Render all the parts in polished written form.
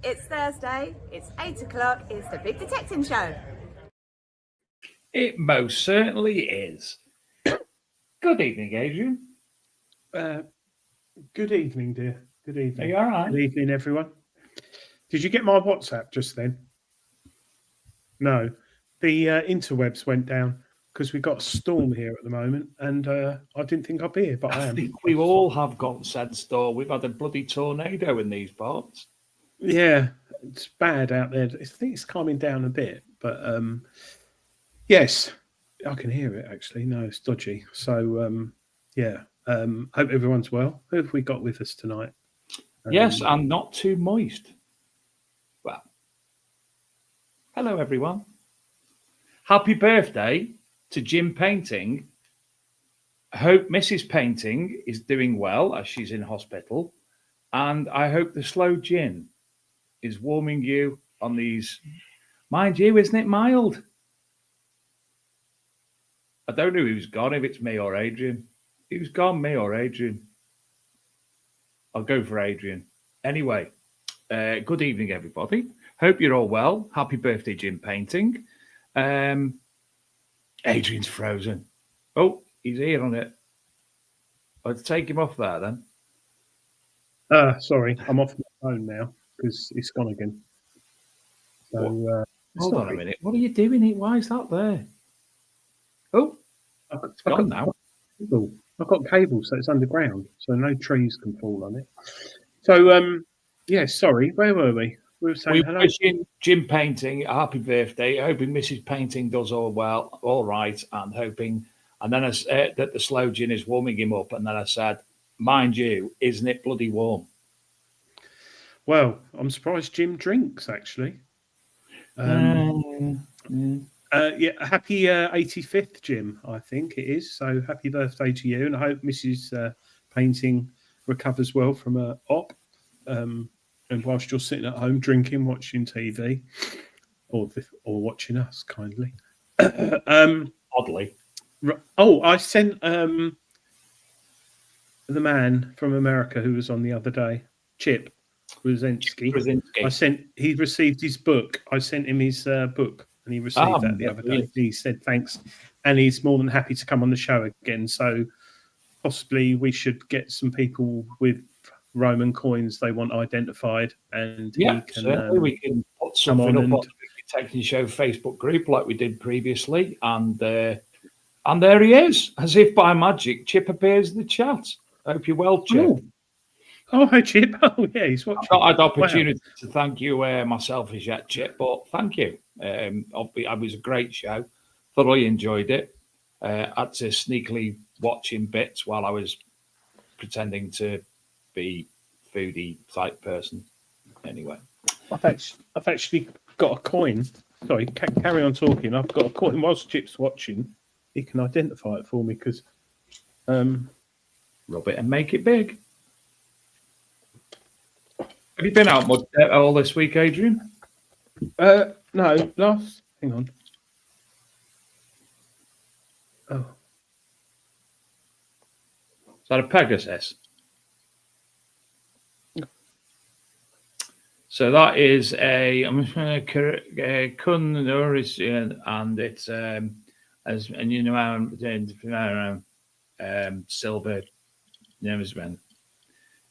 It's Thursday, it's 8 o'clock, it's the Big Detecting Show. It most certainly is. Good evening, Adrian. Good evening, dear. Good evening. Are you all right? Good evening, everyone. Did you get my WhatsApp just then? No. The interwebs went down because we've got a storm here at the moment, and I didn't think I'd be here, but I am. I think we all have got said store. We've had a bloody tornado in these parts. Yeah, it's bad out there. I think it's calming down a bit, but yes, I can hear it actually. No, it's dodgy. So hope everyone's well. Who have we got with us tonight? Yes, and not too moist. Well, hello everyone. Happy birthday to Jim Painting. I hope Mrs. Painting is doing well as she's in hospital, and I hope the slow gin is warming you on these. Mind you, isn't it mild? I don't know who's gone, if it's me or Adrian. Who's gone, me or Adrian? I'll go for Adrian. Anyway, good evening, everybody. Hope you're all well. Happy birthday, Jim Painting. Adrian's frozen. Oh, he's here on it. I'll take him off there then. Sorry, I'm off my phone now because it's gone again. So hold on a minute. What are you doing? Why is that there? Oh, it's gone now. I've got cable, so it's underground, so no trees can fall on it. So, sorry, where were we? We were saying hello. Wishing Jim Painting a happy birthday, hoping Mrs. Painting does all well, all right, and hoping. And then I said that the slow gin is warming him up, and then I said, mind you, isn't it bloody warm? Well, I'm surprised Jim drinks, actually. Happy 85th, Jim, I think it is. So happy birthday to you. And I hope Mrs. Painting recovers well from her op. And whilst you're sitting at home drinking, watching TV, or watching us, kindly. Oddly. I sent the man from America who was on the other day, Chip Brzezinski. He received his book. I sent him his book, and he received that the other day. He said thanks, and he's more than happy to come on the show again. So possibly we should get some people with Roman coins they want identified, and certainly we can put something up on the Detecting Show Facebook group like we did previously, and there he is, as if by magic. Chip appears in the chat. I hope you're well, Chip. Oh, hi, Chip. Oh, yeah, he's watching. I've not had the opportunity to thank you myself as yet, Chip, but thank you. It was a great show. Thoroughly enjoyed it. Had to sneakily watch in bits while I was pretending to be foodie type person. Anyway. I've actually got a coin. Sorry, carry on talking. I've got a coin whilst Chip's watching. He can identify it for me because... Rub it and make it big. Have you been out much all this week, Adrian? No, hang on. Oh. Is that a Pegasus? No. So that is a Kun and it's silver.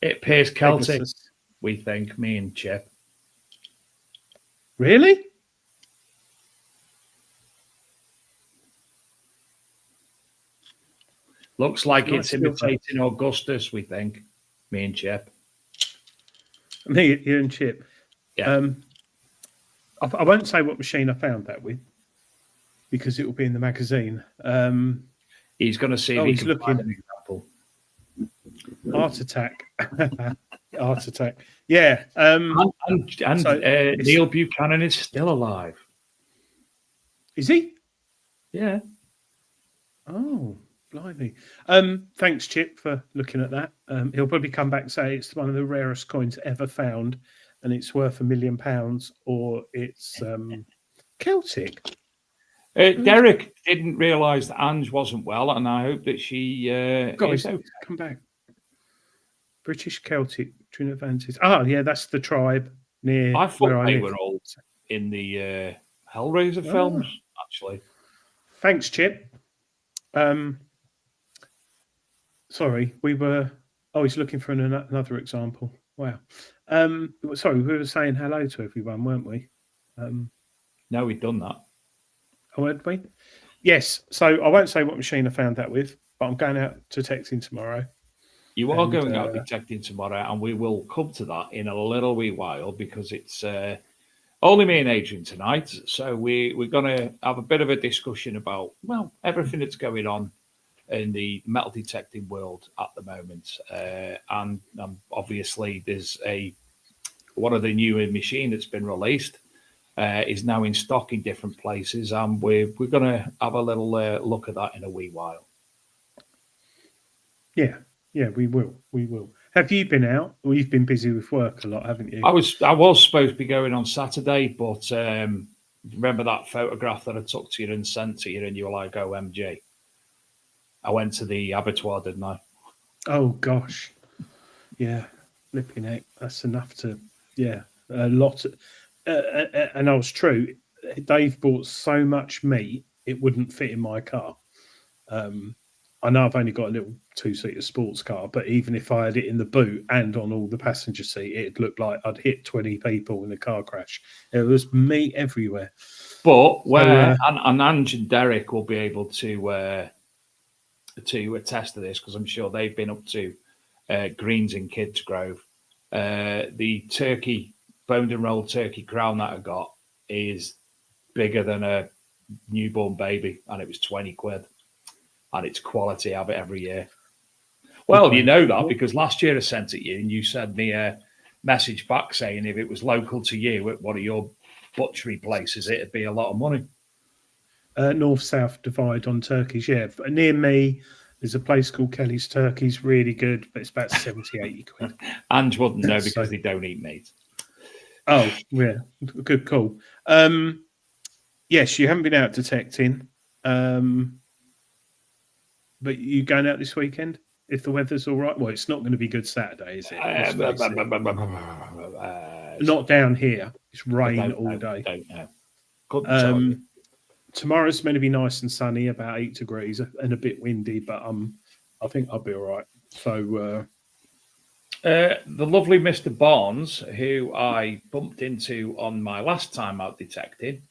It appears Celtic. Pegasus. We think, me and Chip. Really? Looks like it's imitating Augustus, we think. Me and Chip. You and Chip. Yeah. I won't say what machine I found that with. because it will be in the magazine. He's going to see if he can find an example. Heart attack. Heart attack. Yeah. Neil Buchanan is still alive. Is he? Yeah. Oh, blimey. Thanks, Chip, for looking at that. He'll probably come back and say it's one of the rarest coins ever found and it's worth £1 million, or it's Celtic. Derek didn't realise that Ange wasn't well, and I hope that she guys, come back. British Celtic Trinovantes. Oh, yeah, that's the tribe near. I thought they were all in the Hellraiser films, actually. Thanks, Chip. Sorry, we were. Oh, he's looking for another example. Wow. Sorry, we were saying hello to everyone, weren't we? No, we'd done that. Oh, had we? Yes. So I won't say what machine I found that with, but I'm going out detecting tomorrow. You are going out detecting tomorrow, and we will come to that in a little wee while because it's only me and Adrian tonight. So we're going to have a bit of a discussion about, well, everything that's going on in the metal detecting world at the moment. And obviously there's one of the newer machine that's been released is now in stock in different places, and we're going to have a little look at that in a wee while. Yeah, we will. Have you been out? Well, you've been busy with work a lot, haven't you? I was supposed to be going on Saturday, but remember that photograph that I took to you and sent to you, and you were like, OMG. I went to the abattoir, didn't I? Oh, gosh. Yeah, flipping heck. That's enough to, a lot. And I was true. Dave bought so much meat, it wouldn't fit in my car. I know I've only got a little 2-seater sports car, but even if I had it in the boot and on all the passenger seat, it looked like I'd hit 20 people in a car crash. There was meat everywhere. But and Ange and Derek will be able to attest to this, because I'm sure they've been up to Greens in Kidsgrove. The turkey, boned and rolled turkey crown that I got is bigger than a newborn baby, and it was 20 quid. And it's quality. I have it every year. Well, you know that because last year I sent it you, and you sent me a message back saying if it was local to you at one of your butchery places, it'd be a lot of money. North-south divide on turkeys, yeah. Near me, there's a place called Kelly's Turkeys, really good, but it's about 70-80 quid. Ange wouldn't know because they don't eat meat. Oh, yeah, good call. Yes, you haven't been out detecting, but you going out this weekend if the weather's all right? Well, it's not going to be good Saturday, is it? Not down here. It's rain all day. Don't know. Tomorrow's meant to be nice and sunny, about 8 degrees, and a bit windy, but I think I'll be all right. So, the lovely Mr. Barnes, who I bumped into on my last time out detecting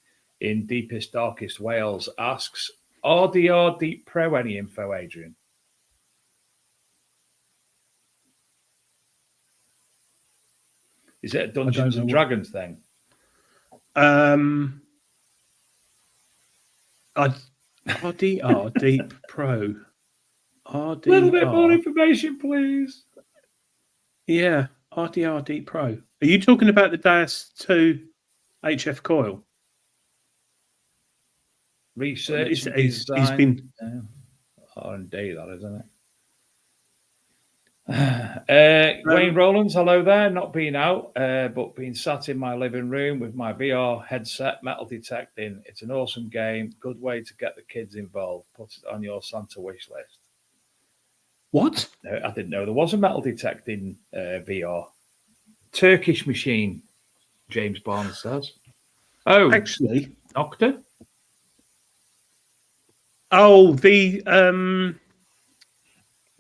in deepest, darkest Wales, asks, RDR Deep Pro any info, Adrian? Is it a Dungeons and Dragons thing? RDR Deep Pro. RDR. A little bit more information, please. Yeah, RDR Deep Pro. Are you talking about the DAS 2 HF coil? Research. He's been R&D, that isn't it? Wayne Rowlands, hello there. Not being out, but being sat in my living room with my VR headset, metal detecting. It's an awesome game. Good way to get the kids involved. Put it on your Santa wish list. What? I didn't know there was a metal detecting VR. Turkish machine, James Barnes says. Oh, actually, Doctor? Oh, the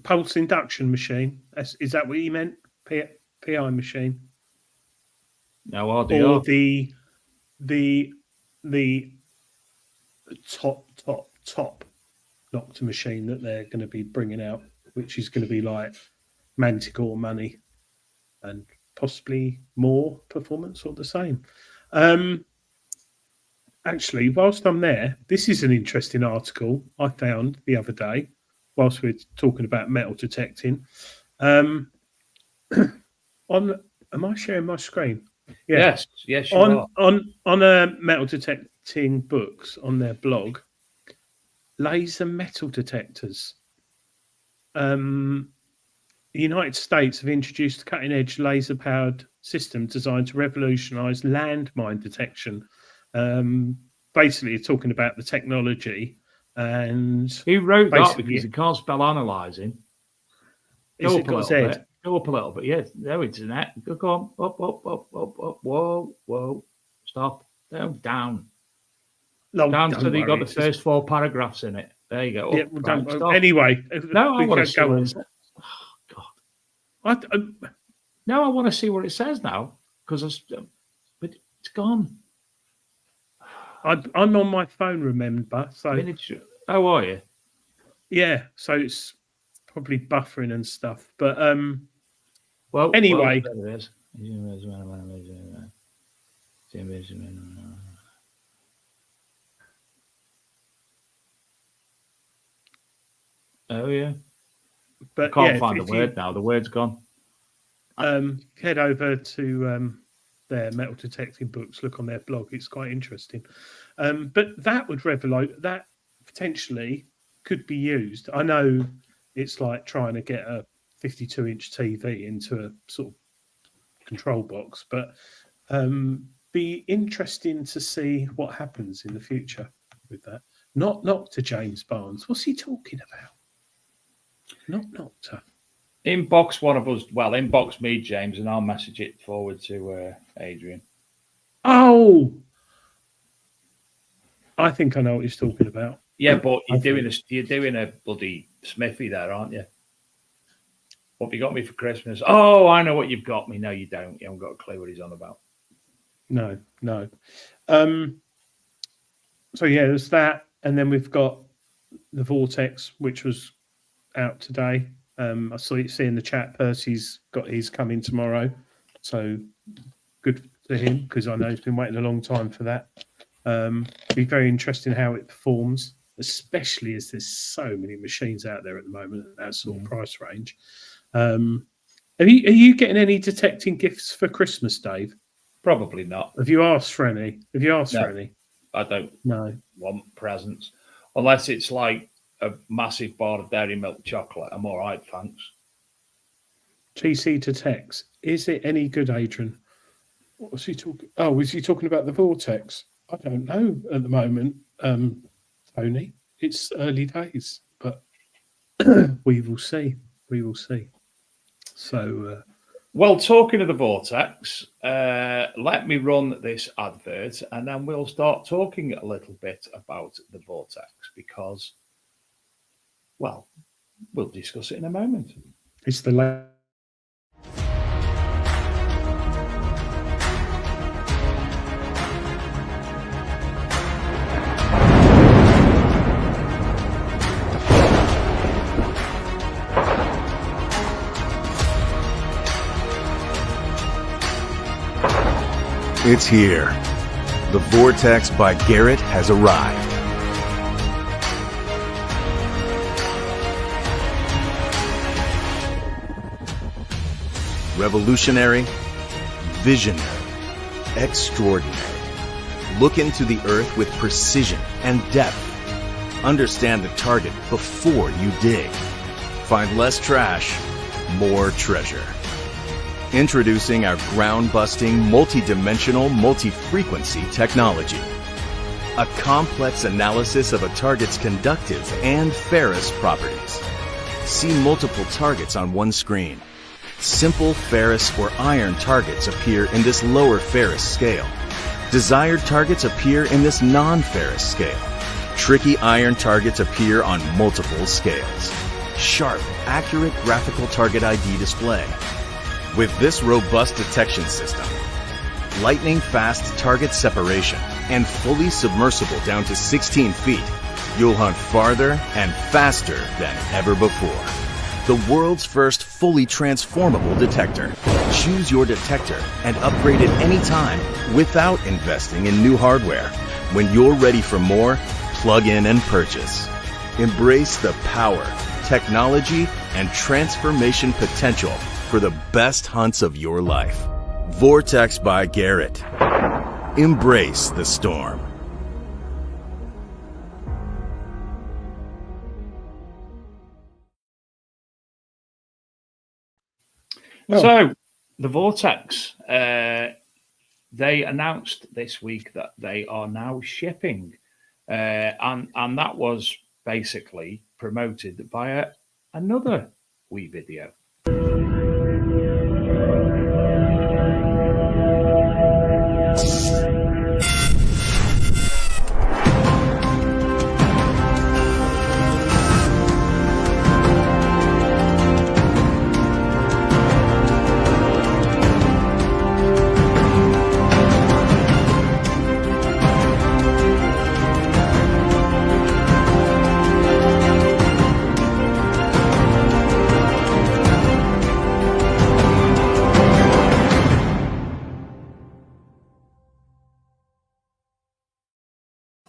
pulse induction machine. Is that what you meant? PI machine? No, RDR. Or the top Nocta machine that they're going to be bringing out, which is going to be like Manticore money and possibly more performance or the same. actually, whilst I'm there, this is an interesting article I found the other day, whilst we're talking about metal detecting. Am I sharing my screen? Yeah. Yes, you are. On metal detecting books on their blog, laser metal detectors. The United States have introduced a cutting-edge laser-powered system designed to revolutionise landmine detection. Basically, talking about the technology and who wrote that because he can't spell analysing. Go up a little bit. Go up a little bit. Yes, no internet. Go on. Up. Whoa. Stop. Down. Down so you got the first 4 paragraphs in it. There you go. Anyway. No, I want to see what it says. Oh, God. No, I want to see what it says now because but it's gone. I'm on my phone, remember? So how are you? Yeah, so it's probably buffering and stuff. But anyway. There it is. Oh yeah. But I can't find the word now. The word's gone. Head over to their metal detecting books, look on their blog. It's quite interesting. But that would revelate that potentially could be used. I know it's like trying to get a 52-inch TV into a sort of control box, but be interesting to see what happens in the future with that. Not to James Barnes. What's he talking about? Not to. Inbox one of us. Well, inbox me, James, and I'll message it forward to Adrian. Oh, I think I know what he's talking about. Yeah, but you're doing a bloody Smithy there, aren't you? What have you got me for Christmas? Oh, I know what you've got me. No, you don't. You haven't got a clue what he's on about. No. So yeah, there's that, and then we've got the Vortex, which was out today. I see in the chat Percy's got his coming tomorrow, so good for him because I know he's been waiting a long time for that. Be very interesting how it performs, especially as there's so many machines out there at the moment at that sort of price range. Are you getting any detecting gifts for Christmas, Dave? Probably not. Have you asked for any? For any? I don't want presents unless it's like a massive bar of dairy milk chocolate. I'm all right, thanks. GC to Tex. Is it any good, Adrian? What was he talking? Oh, was he talking about the Vortex? I don't know at the moment, Tony. It's early days, but we will see. So, well, talking of the Vortex, let me run this advert, and then we'll start talking a little bit about the Vortex because, well, we'll discuss it in a moment. It's the It's here. The Vortex by Garrett has arrived. Revolutionary, visionary, extraordinary. Look into the earth with precision and depth. Understand the target before you dig. Find less trash, more treasure. Introducing our ground-busting, multi-dimensional, multi-frequency technology. A complex analysis of a target's conductive and ferrous properties. See multiple targets on one screen. Simple ferrous or iron targets appear in this lower ferrous scale. Desired targets appear in this non-ferrous scale. Tricky iron targets appear on multiple scales. Sharp, accurate graphical target ID display. With this robust detection system, lightning-fast target separation, and fully submersible down to 16 feet, you'll hunt farther and faster than ever before. The world's first fully transformable detector. Choose your detector and upgrade it anytime without investing in new hardware. When you're ready for more, plug in and purchase. Embrace the power, technology, and transformation potential for the best hunts of your life. Vortex by Garrett. Embrace the storm. So, the Vortex, they announced this week that they are now shipping, and that was basically promoted via another wee video.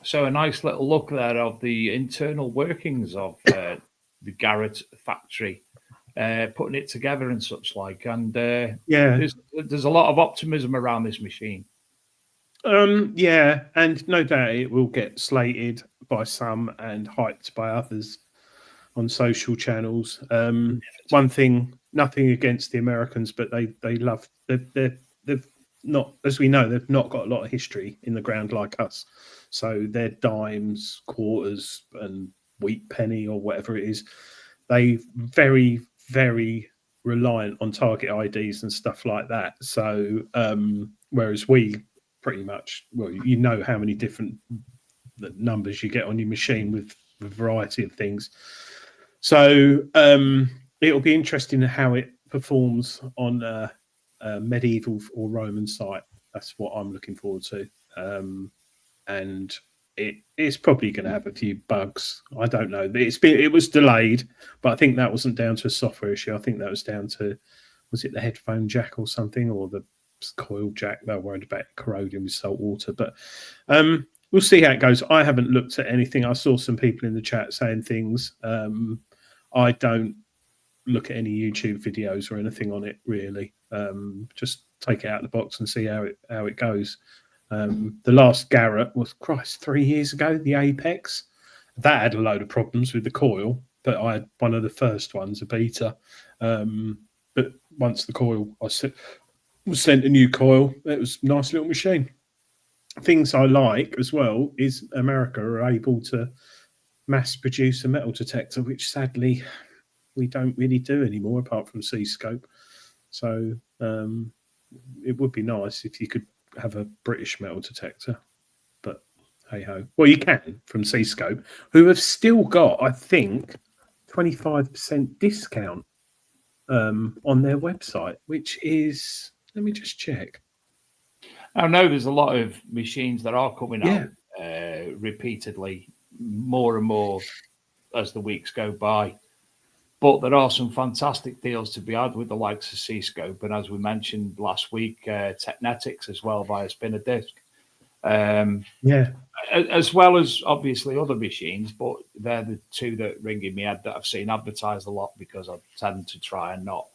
So a nice little look there of the internal workings of the Garrett factory, putting it together and such like. And there's a lot of optimism around this machine. Yeah, and no doubt it will get slated by some and hyped by others on social channels. One thing, nothing against the Americans, but they love they've not, as we know, they've not got a lot of history in the ground like us. So their dimes, quarters, and wheat penny or whatever it is, they very, very reliant on target IDs and stuff like that. So whereas we pretty much, well, you know how many different numbers you get on your machine with a variety of things. So it'll be interesting how it performs on a medieval or Roman site. That's what I'm looking forward to. And it's probably going to have a few bugs. I don't know. It was delayed, but I think that wasn't down to a software issue. I think that was down to, was it the headphone jack or something, or the coil jack? They were worried about corroding with salt water. But we'll see how it goes. I haven't looked at anything. I saw some people in the chat saying things. I don't look at any YouTube videos or anything on it really. Just take it out of the box and see how it goes. The last Garrett was, 3 years ago, the Apex. That had a load of problems with the coil, but I had one of the first ones, a beta. But once the coil, was sent a new coil. It was a nice little machine. Things I like as well is America are able to mass produce a metal detector, which sadly we don't really do anymore apart from C-scope. So it would be nice if you could have a British metal detector, but hey ho. Well, you can from C-scope, who have still got, I think, 25% discount on their website, which is, let me just check. I know there's a lot of machines that are coming out repeatedly, more and more as the weeks go by. But there are some fantastic deals to be had with the likes of C-Scope, and as we mentioned last week, Technetics as well via Spinner Disc. As well as obviously other machines, but they're the two that ring in my head that I've seen advertised a lot because I tend to try and not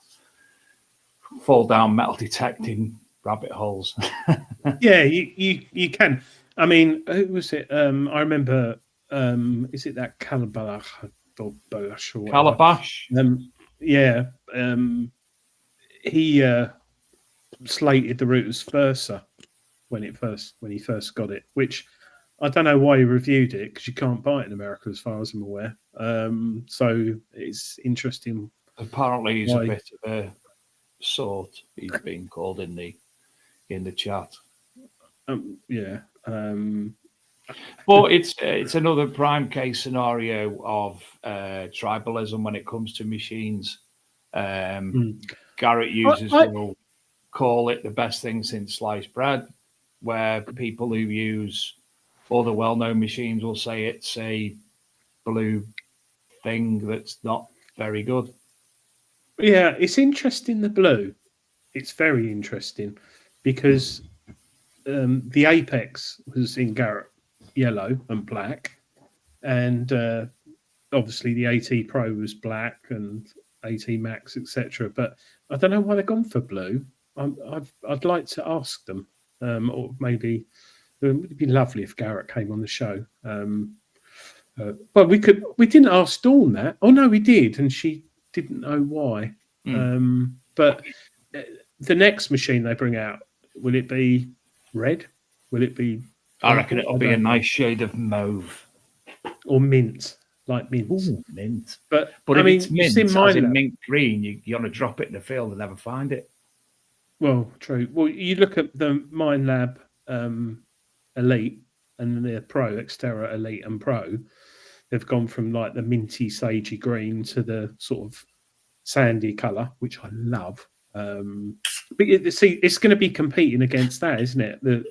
fall down metal detecting rabbit holes. Yeah, you can. I mean, who was it? I remember, is it that Calabash? Calabash. He slated the Rooter's Versa when he first got it, which I don't know why he reviewed it, because you can't buy it in America as far as I'm aware. So it's interesting. Apparently he's a bit of a sort, he's being called in the chat. But it's another prime case scenario of tribalism when it comes to machines. Garrett users will call it the best thing since sliced bread, where people who use other well-known machines will say it's a blue thing that's not very good. Yeah, it's interesting, the blue. It's very interesting because the Apex was in Garrett. yellow and black, and obviously the AT Pro was black and AT Max, etc. But I don't know why they've gone for blue. I'd like to ask them, or maybe it would be lovely if Garrett came on the show. Well, we didn't ask Dawn that. Oh no, we did, and she didn't know why. But the next machine they bring out, will it be red? Will it be? I reckon it'll be a nice shade of mauve or mint, like mint. Ooh, mint. But I if mean, it's mint, in as in mint green, you want to drop it in the field and never find it. Well, true. Well, you look at the MindLab Elite and the Pro, Xterra Elite and Pro. They've gone from like the minty, sagey green to the sort of sandy colour, which I love. But see, it's going to be competing against that, isn't it? The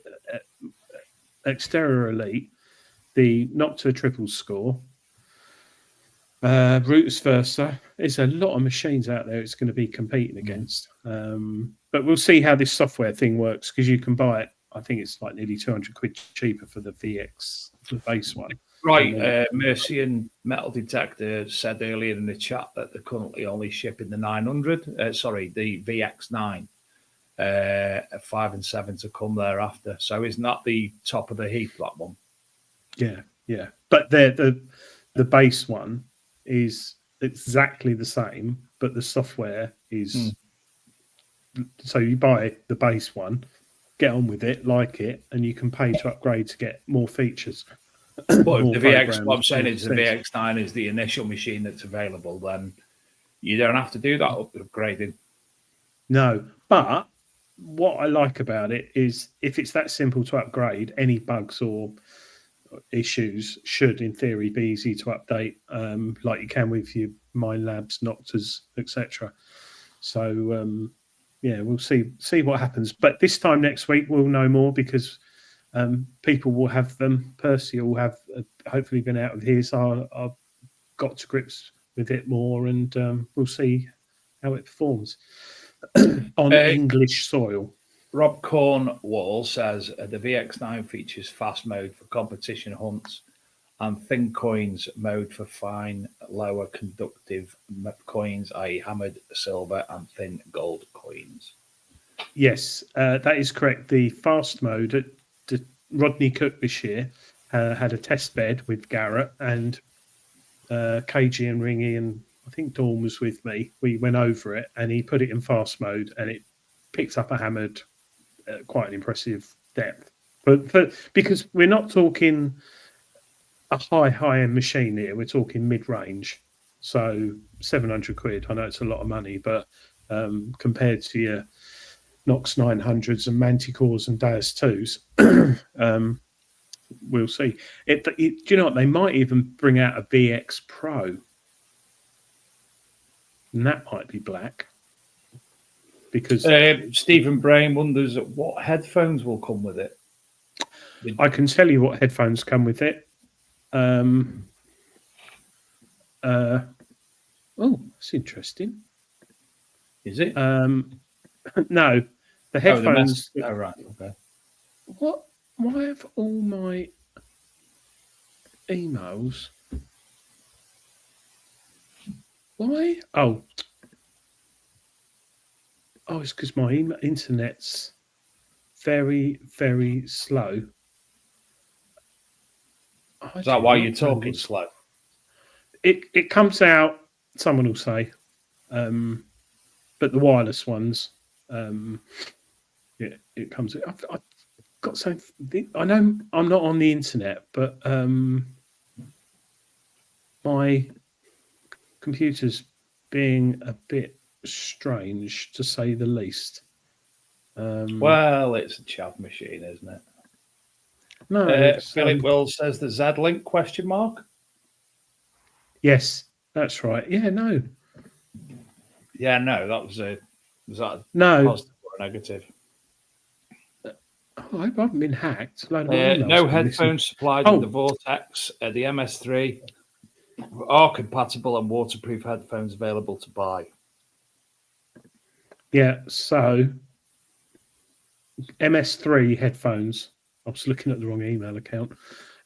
Xterra Elite, the Noctua triple score, Roots Versa. There's a lot of machines out there it's going to be competing against. But we'll see how this software thing works, because you can buy it. I think it's like nearly 200 quid cheaper for the VX, the base one. Right, Mercian Metal Detector said earlier in the chat that they're currently only shipping the 900. The VX9, 5 and 7 to come thereafter. So isn't that the top of the heap, that one? Yeah. But the base one is exactly the same, but the software is. So you buy the base one, get on with it, like it, and you can pay to upgrade to get more features. But if the VX, what I'm saying is the VX9 is the initial machine that's available, then you don't have to do that upgrading. No, but what I like about it is if it's that simple to upgrade, any bugs or issues should, in theory, be easy to update, like you can with your MindLabs, Noctas, etc. So, we'll see what happens. But this time next week, we'll know more, because people will have them. Percy will have hopefully been out of his. I've got to grips with it more, and we'll see how it performs on English soil. Rob Cornwall says the VX9 features fast mode for competition hunts and thin coins mode for fine, lower conductive coins, i.e. hammered silver and thin gold coins. Yes, that is correct. The fast mode, Rodney Cook this year had a test bed with Garrett and KG and Ringy, and I think Dawn was with me. We went over it, and he put it in fast mode, and it picked up a hammered, quite an impressive depth. But because we're not talking a high-end machine here, we're talking mid-range. So 700 quid, I know it's a lot of money, but compared to your Nox 900s and Manticores and Deus 2s, we'll see. Do you know what? They might even bring out a VX Pro. And that might be black. Because Stephen Brain wonders what headphones will come with it. I can tell you what headphones come with it. Oh, that's interesting. Is it? No, the headphones. Oh, right. Okay. What? Why have all my emails? Why? Oh, it's because my internet's very, very slow. Is that why you're talking slow? It comes out, someone will say, but the wireless ones, it comes. I've got something. I know I'm not on the internet, but my computer's being a bit strange, to say the least. Well, it's a chav machine, isn't it? No. Philip Will says the Z-Link ? Yes, that's right. Yeah, no. Yeah, no, that was that no positive or negative? Oh, I haven't been hacked. No headphones supplied with the Vortex. The MS3 are compatible and waterproof headphones available to buy. Yeah, so MS3 headphones. I was looking at the wrong email account.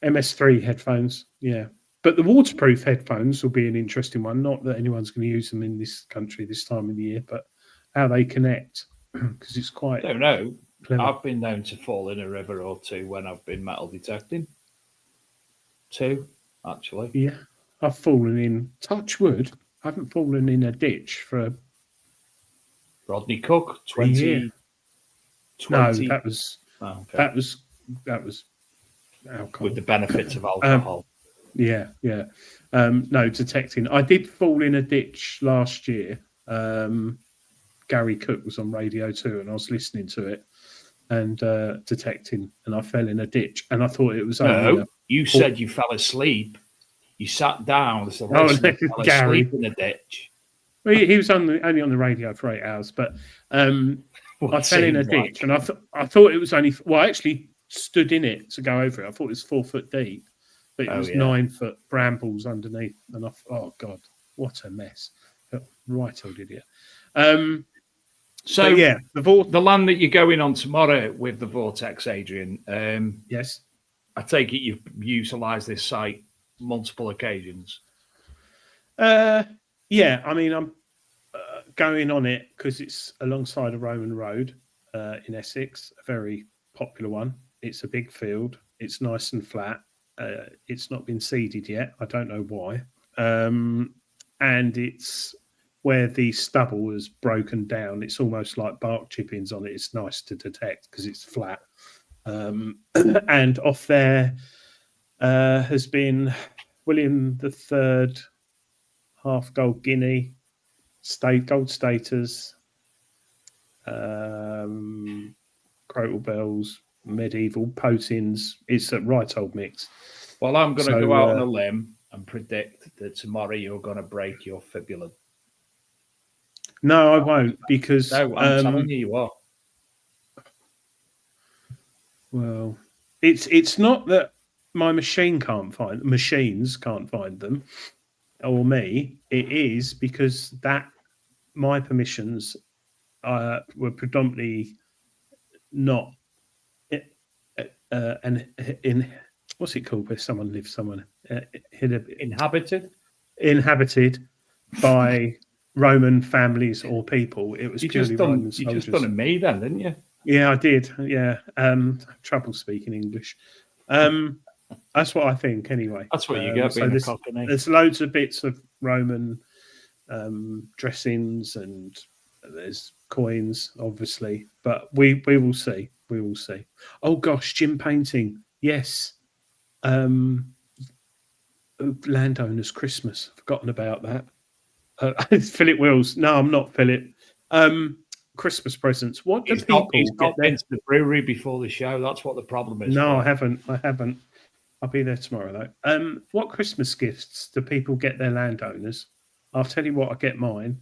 MS3 headphones, yeah. But the waterproof headphones will be an interesting one. Not that anyone's going to use them in this country this time of the year, but how they connect, because it's quite. I don't know. Clever. I've been known to fall in a river or two when I've been metal detecting. 2, actually. Yeah, I've fallen in. Touch wood. I haven't fallen in a ditch for. Rodney Cook, 20. No, that was Oh, okay. that was alcohol. With the benefits of alcohol. Yeah. No, detecting. I did fall in a ditch last year. Gary Cook was on Radio 2 and I was listening to it and detecting, and I fell in a ditch and I thought it was only you said you fell asleep. You sat down. So fell Gary asleep in a ditch. Well, he was only on the radio for 8 hours, but I fell in a ditch and I thought it was only. Well, I actually stood in it to go over it. I thought it was 4 foot deep, but it was 9 foot brambles underneath, and I thought, oh God, what a mess! Right old idiot. So yeah, the land that you're going on tomorrow with the Vortex, Adrian. Yes, I take it you've utilised this site multiple occasions. Yeah, I mean, I'm going on it because it's alongside a Roman road in Essex, a very popular one. It's a big field. It's nice and flat. It's not been seeded yet. I don't know why. And it's where the stubble has broken down. It's almost like bark chippings on it. It's nice to detect because it's flat. And off there has been William III, half gold guinea, gold status, crotal bells, medieval potins. It's a right old mix. Well, I'm going to go out on a limb and predict that tomorrow you're going to break your fibula. No, I won't, because no, I'm telling you what. Well, it's not that my machines can't find them, or me. It is because my permissions were predominantly not in what's it called where someone lives somewhere inhabited by Roman families or people. It was purely Roman soldiers. You just done a me then, didn't you? Yeah, I did. Yeah, trouble speaking English. That's what I think, anyway. That's what you get being a cockney. There's loads of bits of Roman dressings and there's coins, obviously, but we will see. We will see. Oh gosh, Jim painting. Yes. Landowners Christmas. Forgotten about that. It's Philip Wills. No, I'm not Philip. Christmas presents. What do people get into the brewery before the show? That's what the problem is. No, I haven't. I'll be there tomorrow though. What Christmas gifts do people get their landowners? I'll tell you what I get mine.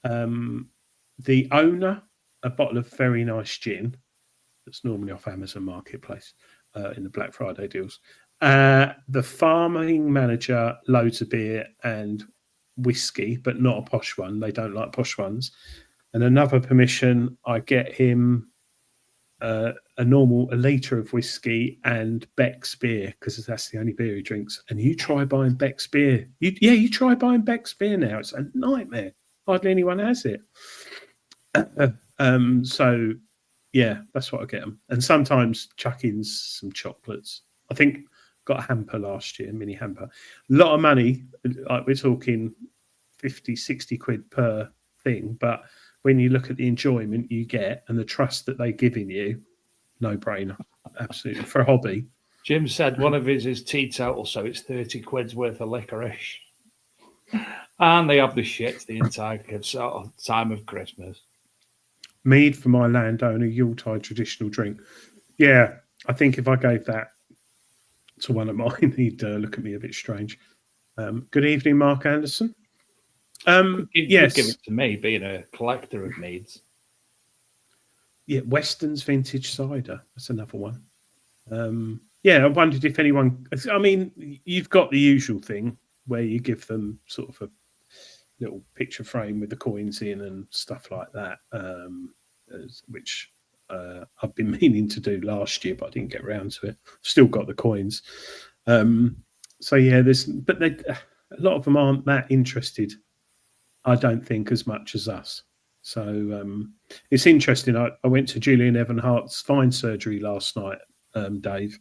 The owner, a bottle of very nice gin that's normally off Amazon Marketplace in the Black Friday deals. The farming manager, loads of beer and whiskey, but not a posh one. They don't like posh ones. And another permission, I get him a litre of whiskey and Beck's beer, because that's the only beer he drinks. And you try buying Beck's beer. You try buying Beck's beer now. It's a nightmare. Hardly anyone has it. So, yeah, that's what I get them. And sometimes chuck in some chocolates. I think got a hamper last year, mini hamper. A lot of money, like we're talking 50, 60 quid per thing, but when you look at the enjoyment you get and the trust that they give in you, no brainer. Absolutely. For a hobby. Jim said one of his is teetotal, so it's 30 quid's worth of licorice. And they have the shit the entire time of Christmas. Mead for my landowner, Yuletide traditional drink. Yeah, I think if I gave that to one of mine, he'd look at me a bit strange. Good evening, Mark Anderson. Yes. Give it to me, being a collector of meads. Yeah, Weston's vintage cider. That's another one. I wondered if anyone. I mean, you've got the usual thing where you give them sort of a little picture frame with the coins in and stuff like that, which I've been meaning to do last year, but I didn't get around to it. Still got the coins. So yeah, a lot of them aren't that interested, I don't think, as much as us. So it's interesting. I went to Julian Evanhart's spine surgery last night, Dave,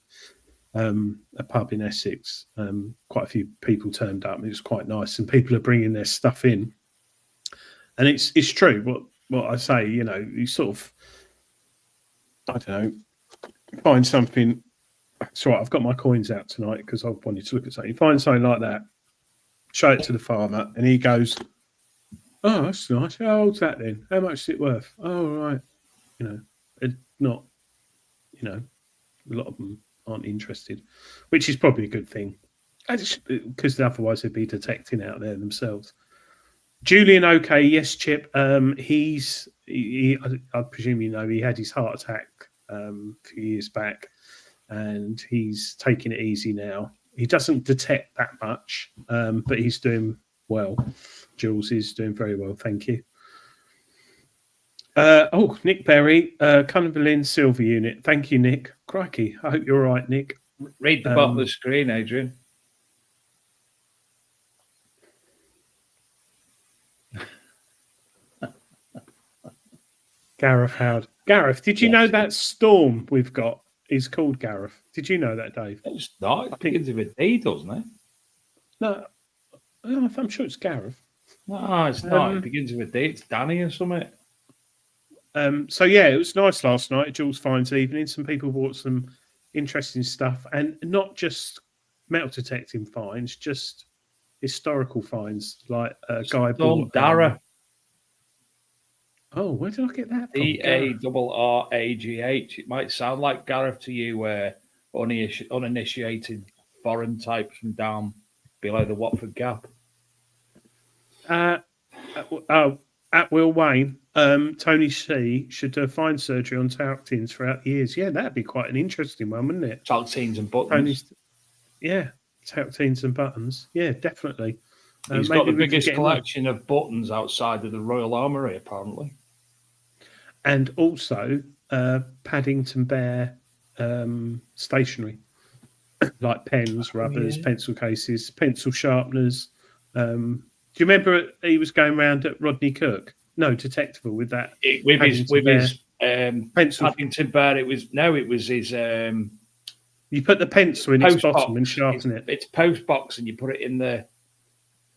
a pub in Essex. Quite a few people turned up. It was quite nice, and people are bringing their stuff in. And it's true what I say. You know, you sort of, I don't know, find something. It's all right, I've got my coins out tonight because I wanted to look at something. You find something like that, show it to the farmer, and he goes, "Oh, that's nice. How old's that then? How much is it worth?" "Oh, right." You know, it's not, you know, a lot of them aren't interested, which is probably a good thing, because otherwise they'd be detecting out there themselves. Julian, okay, yes, Chip. I presume you know he had his heart attack a few years back, and he's taking it easy now. He doesn't detect that much, but he's doing well. Jules is doing very well, thank you. Nick Berry, Cumberland Silver Unit. Thank you, Nick. Crikey, I hope you're all right, Nick. Read the bottom of the screen, Adrian. Gareth Howard. Gareth, did you know that storm we've got is called Gareth? Did you know that, Dave? It's not. It begins with a D, doesn't it? No, I'm sure it's Gareth. No, it's not. It begins with a D. It's Danny or something. So yeah, it was nice last night. Jules Fine's evening. Some people bought some interesting stuff, and not just metal detecting finds, just historical finds. Like a guy bought Dara. Oh, where did I get that from? Darragh. It might sound like Gareth to you, uninitiated foreign types from down below the Watford Gap. At Will Wayne, Tony C should do fine surgery on Talctines throughout the years. Yeah, that'd be quite an interesting one, wouldn't it? Talctines and buttons. Talctines and buttons. Yeah, definitely. He's got the biggest collection of buttons outside of the Royal Armoury, apparently. And also Paddington Bear stationery, like pens, rubbers, pencil cases, pencil sharpeners. Do you remember he was going around at Rodney Kirk? No, Detectival with that. With his pencil. Paddington Bear. It was his. You put the pencil in its bottom and sharpen it. It's post box, and you put it in the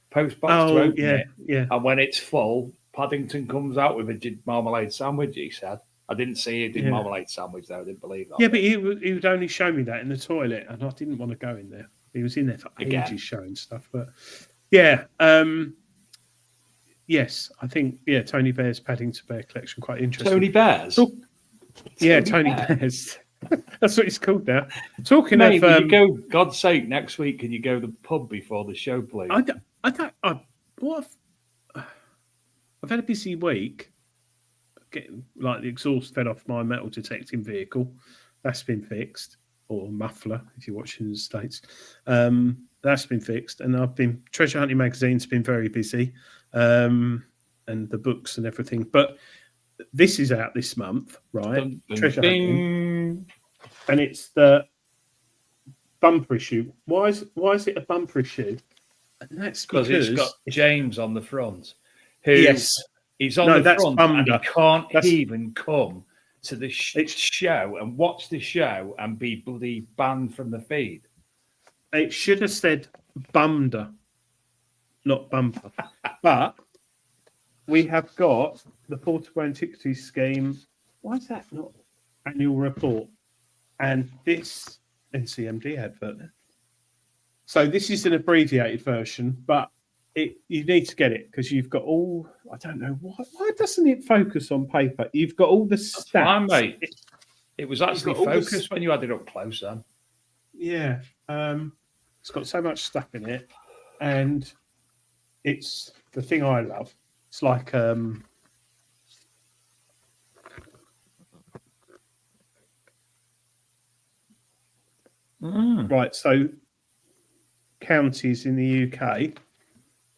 post box to open it. Yeah. And when it's full, Paddington comes out with a marmalade sandwich, he said. I didn't see he did marmalade sandwich, though. I didn't believe that. Yeah, but he would only show me that in the toilet, and I didn't want to go in there. He was in there for ages showing stuff. But yeah, yes, I think, Tony Bear's Paddington Bear collection, quite interesting. Tony Bear's? Tony Bear's. That's what it's called now. Talking Mate, of... you go, God's sake, next week, can you go to the pub before the show, please? I've had a busy week getting the exhaust fed off my metal detecting vehicle. That's been fixed, or muffler if you're watching in the States. That's been fixed, and I've been Treasure Hunting magazine's been very busy, and the books and everything. But this is out this month, right? Treasure Hunting, and it's the bumper issue. Why is it a bumper issue? And that's because it's got James on the front. He's on the front and he can't even come to the show and watch the show and be bloody banned from the feed. It should have said Bumder, not bumper. But we have got the Portable Antiquities Scheme. Why is that not annual report? And this NCMD advert. So this is an abbreviated version, but you need to get it because you've got all. I don't know why doesn't it focus on paper? You've got all the stats. That's fine, mate. It was actually focused when you had it up close, then. Yeah, it's got so much stuff in it, and it's the thing I love. It's like right. So counties in the UK.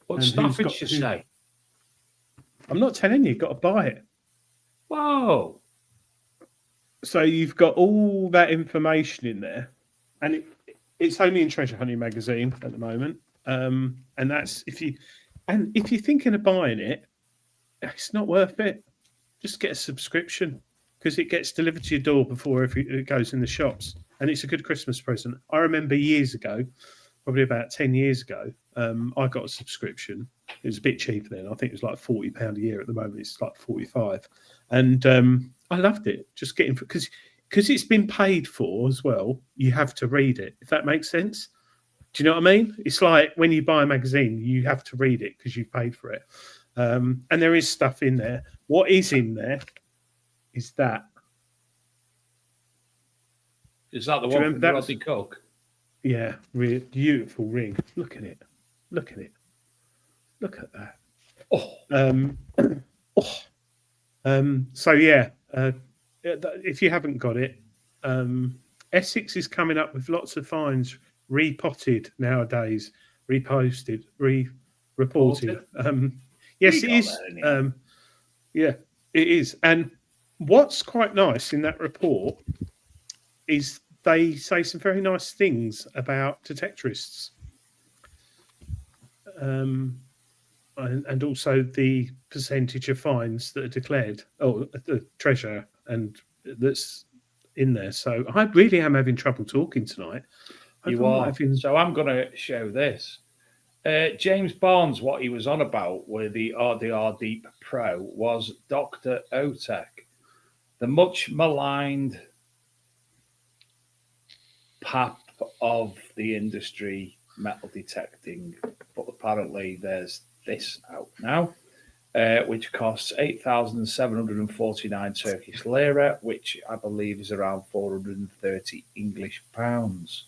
What stuff did you say? I'm not telling you. You've got to buy it. Whoa. So you've got all that information in there, and it's only in Treasure Hunting magazine at the moment. And that's if you're thinking of buying it, it's not worth it. Just get a subscription because it gets delivered to your door before it goes in the shops, and it's a good Christmas present. I remember years ago, probably about 10 years ago, I got a subscription. It was a bit cheaper then. I think it was like £40 a year. At the moment, it's like 45, and I loved it. Just getting because it's been paid for as well. You have to read it, if that makes sense. Do you know what I mean? It's like when you buy a magazine, you have to read it because you've paid for it. And there is stuff in there. What is in there is that. Is that the one from Rodney Cook? Yeah, really beautiful ring. Look at it. Look at it. Look at that. So yeah, if you haven't got it, Essex is coming up with lots of finds, repotted nowadays, reposted, reported. Yes, it is. Yeah, it is. And what's quite nice in that report is they say some very nice things about detectorists. And also the percentage of finds that are declared, the treasure, and that's in there. So I really am having trouble talking tonight. You are. So I'm going to show this. James Barnes, what he was on about with the RDR Deep Pro was Dr. Otek, the much maligned pap of the industry, metal detecting. But apparently there's this out now, which costs 8,749 Turkish lira, which I believe is around 430 English pounds.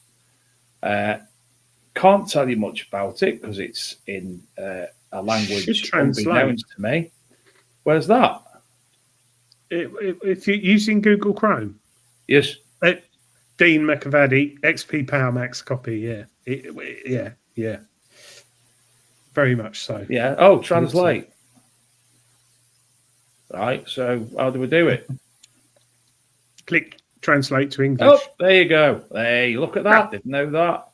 Can't tell you much about it because it's in a language unbeknownst to me. Where's that? If you're using Google Chrome. Yes. Dean McAvady, XP Power Max copy, yeah. Yeah. Very much so. Yeah. Oh, translate. Right. So how do we do it? Click translate to English. Oh, there you go. Hey, look at that. Didn't know that.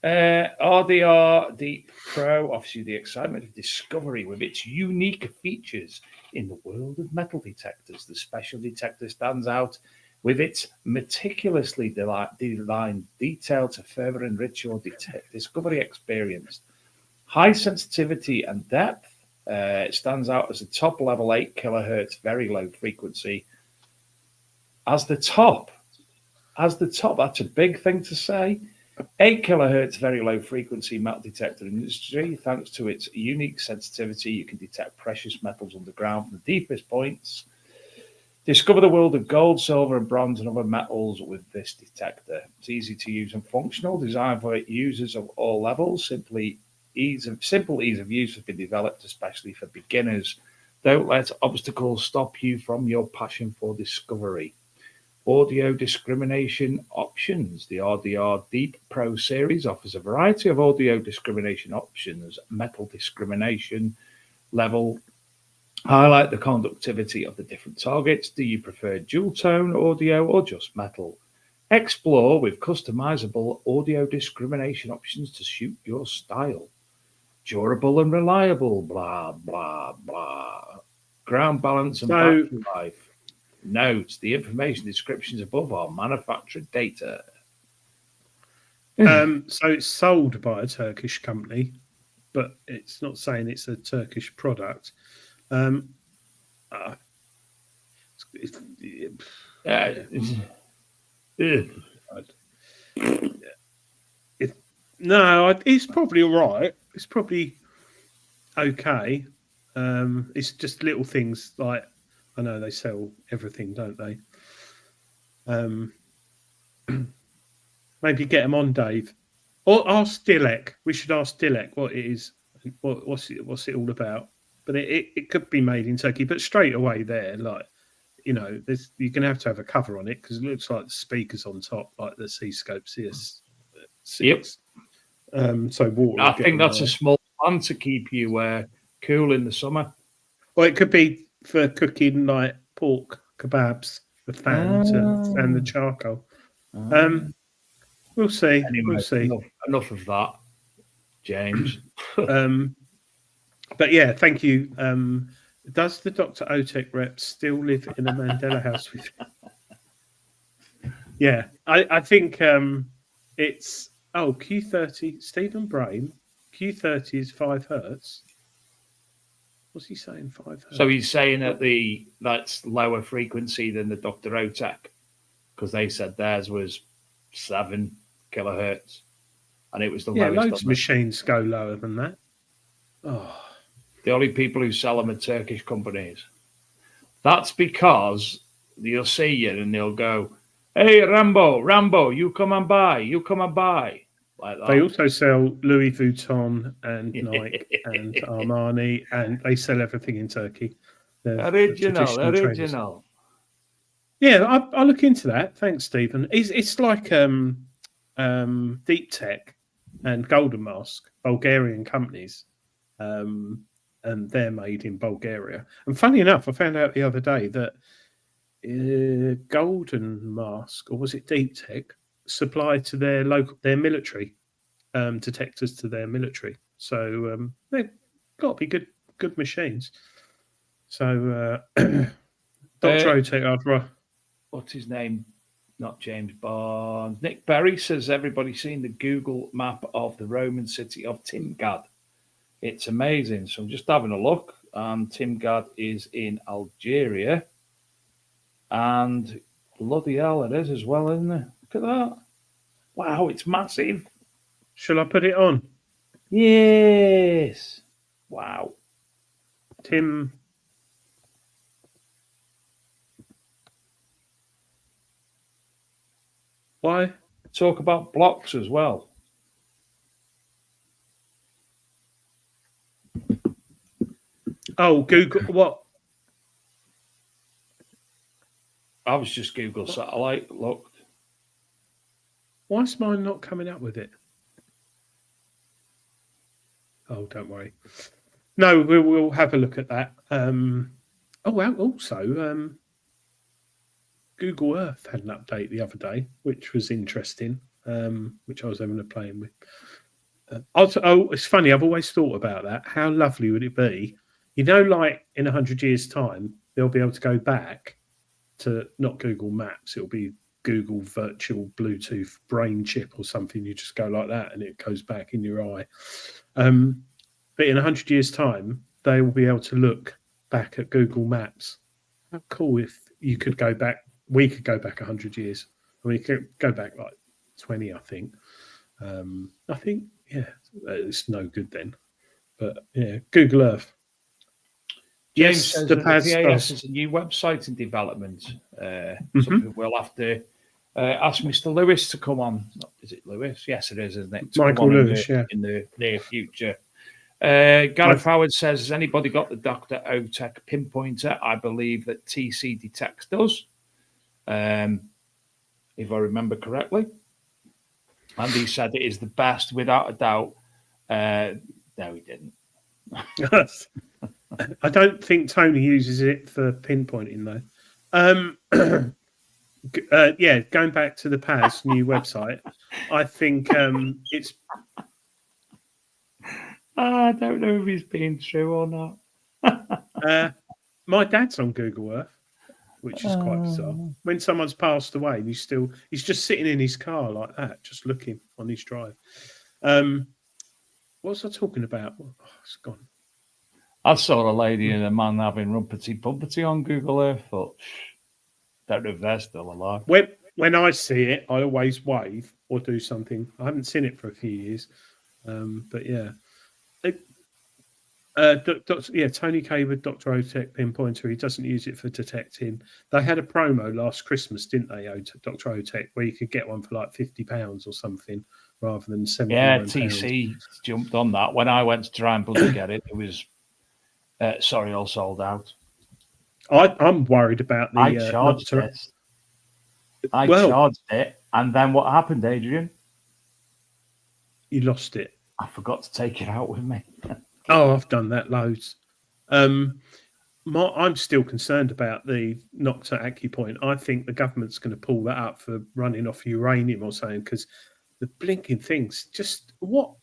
RDR Deep Pro offers you the excitement of discovery with its unique features in the world of metal detectors. The special detector stands out with its meticulously designed detail to further enrich your discovery experience. High sensitivity and depth. It stands out as a top level 8 kilohertz, very low frequency. As the top, that's a big thing to say. 8 kilohertz, very low frequency metal detector industry. Thanks to its unique sensitivity, you can detect precious metals underground from the deepest points. Discover the world of gold, silver, and bronze and other metals with this detector. It's easy to use and functional, designed for users of all levels. Simple ease of use has been developed especially for beginners. Don't let obstacles stop you from your passion for discovery. Audio discrimination options. The RDR Deep Pro series offers a variety of audio discrimination options. Metal discrimination level. Highlight the conductivity of the different targets. Do you prefer dual tone audio or just metal? Explore with customizable audio discrimination options to suit your style. Durable and reliable, blah, blah, blah. Ground balance and battery life. Note, the information descriptions above are manufactured data. So it's sold by a Turkish company, but it's not saying it's a Turkish product. No, it's probably all right. It's probably okay. It's just little things like, I know they sell everything, don't they? Maybe get them on, Dave, or ask Dilek. We should ask Dilek what it is, what's it all about. But it could be made in Turkey. But straight away there, like, you know, you're going to have a cover on it because it looks like the speakers on top, like the C-Scope CS6. Yep. So water. I think that's a small one to keep you cool in the summer. Well, it could be for cooking like pork kebabs the fan to fan the charcoal. We'll see. Anyway, We'll see. Enough of that, James. But yeah, thank you. Does the Dr. Otek rep still live in a Mandela house with you? Yeah, I think it's Q30. Stephen Brame, Q30 is 5 hertz. What's he saying? 5 hertz. So he's saying that that's lower frequency than the Dr. Otek, because they said theirs was 7 kilohertz, and it was the lowest. Loads of machines go lower than that. Oh. The only people who sell them are Turkish companies. That's because they'll see you and they'll go, "Hey, Rambo, you come and buy. Like that. They also sell Louis Vuitton and Nike and Armani, and they sell everything in Turkey. Original. Yeah, I'll look into that. Thanks, Stephen. It's like Deep Tech and Golden Mask, Bulgarian companies. And they're made in Bulgaria. And funny enough, I found out the other day that Golden Mask, or was it Deep Tech, supplied to their military detectors to their military. So they've got to be good machines. So Dr. Otek, what's his name? Not James Barnes. Nick Berry says, everybody seen the Google map of the Roman city of Timgad? It's amazing. So I'm just having a look. Timgad is in Algeria. And bloody hell, it is as well, isn't it? Look at that. Wow, it's massive. Shall I put it on? Yes. Wow. Tim. Why? Talk about blocks as well. Oh, Google, what? I was just Google Satellite, looked. Why is mine not coming up with it? Oh, don't worry. No, we'll have a look at that. Also, Google Earth had an update the other day, which was interesting, which I was having a playing with. It's funny, I've always thought about that. How lovely would it be? You know, like in 100 years' time, they'll be able to go back to not Google Maps. It'll be Google virtual Bluetooth brain chip or something. You just go like that and it goes back in your eye. But in 100 years' time, they will be able to look back at Google Maps. How cool if you could go back. We could go back 100 years. I mean, you could go back like 20, I think. Yeah, it's no good then. But yeah, Google Earth. James says that the PAS is a new website in development. Something we'll have to ask Mr. Lewis to come on. Is it Lewis? Yes, it is, isn't it? Michael Lewis, in the near future. Gareth Howard says, has anybody got the Dr. Otek pinpointer? I believe that TC Detects does, if I remember correctly. And he said it is the best, without a doubt. No, he didn't. I don't think Tony uses it for pinpointing, though. Yeah, going back to the PAS new website, I think it's... I don't know if he's being true or not. My dad's on Google Earth, which is quite bizarre. When someone's passed away, and he's just sitting in his car like that, just looking on his drive. What was I talking about? Oh, it's gone. I saw a lady and a man having rumpety-pumpety on Google Earth. Thought, don't know if they're still alive. When I see it, I always wave or do something. I haven't seen it for a few years, but yeah. Tony K with Dr. Otek pinpointer. He doesn't use it for detecting. They had a promo last Christmas, didn't they, Dr. Otek, where you could get one for like £50 or something rather than £70. Yeah, TC jumped on that. When I went to try and bloody get it, it was all sold out. I'm worried about the. I charged it. Charged it, and then what happened, Adrian? You lost it. I forgot to take it out with me. Oh, I've done that loads. I'm still concerned about the Nocta acupoint. I think the government's going to pull that up for running off uranium or something, because the blinking things, just what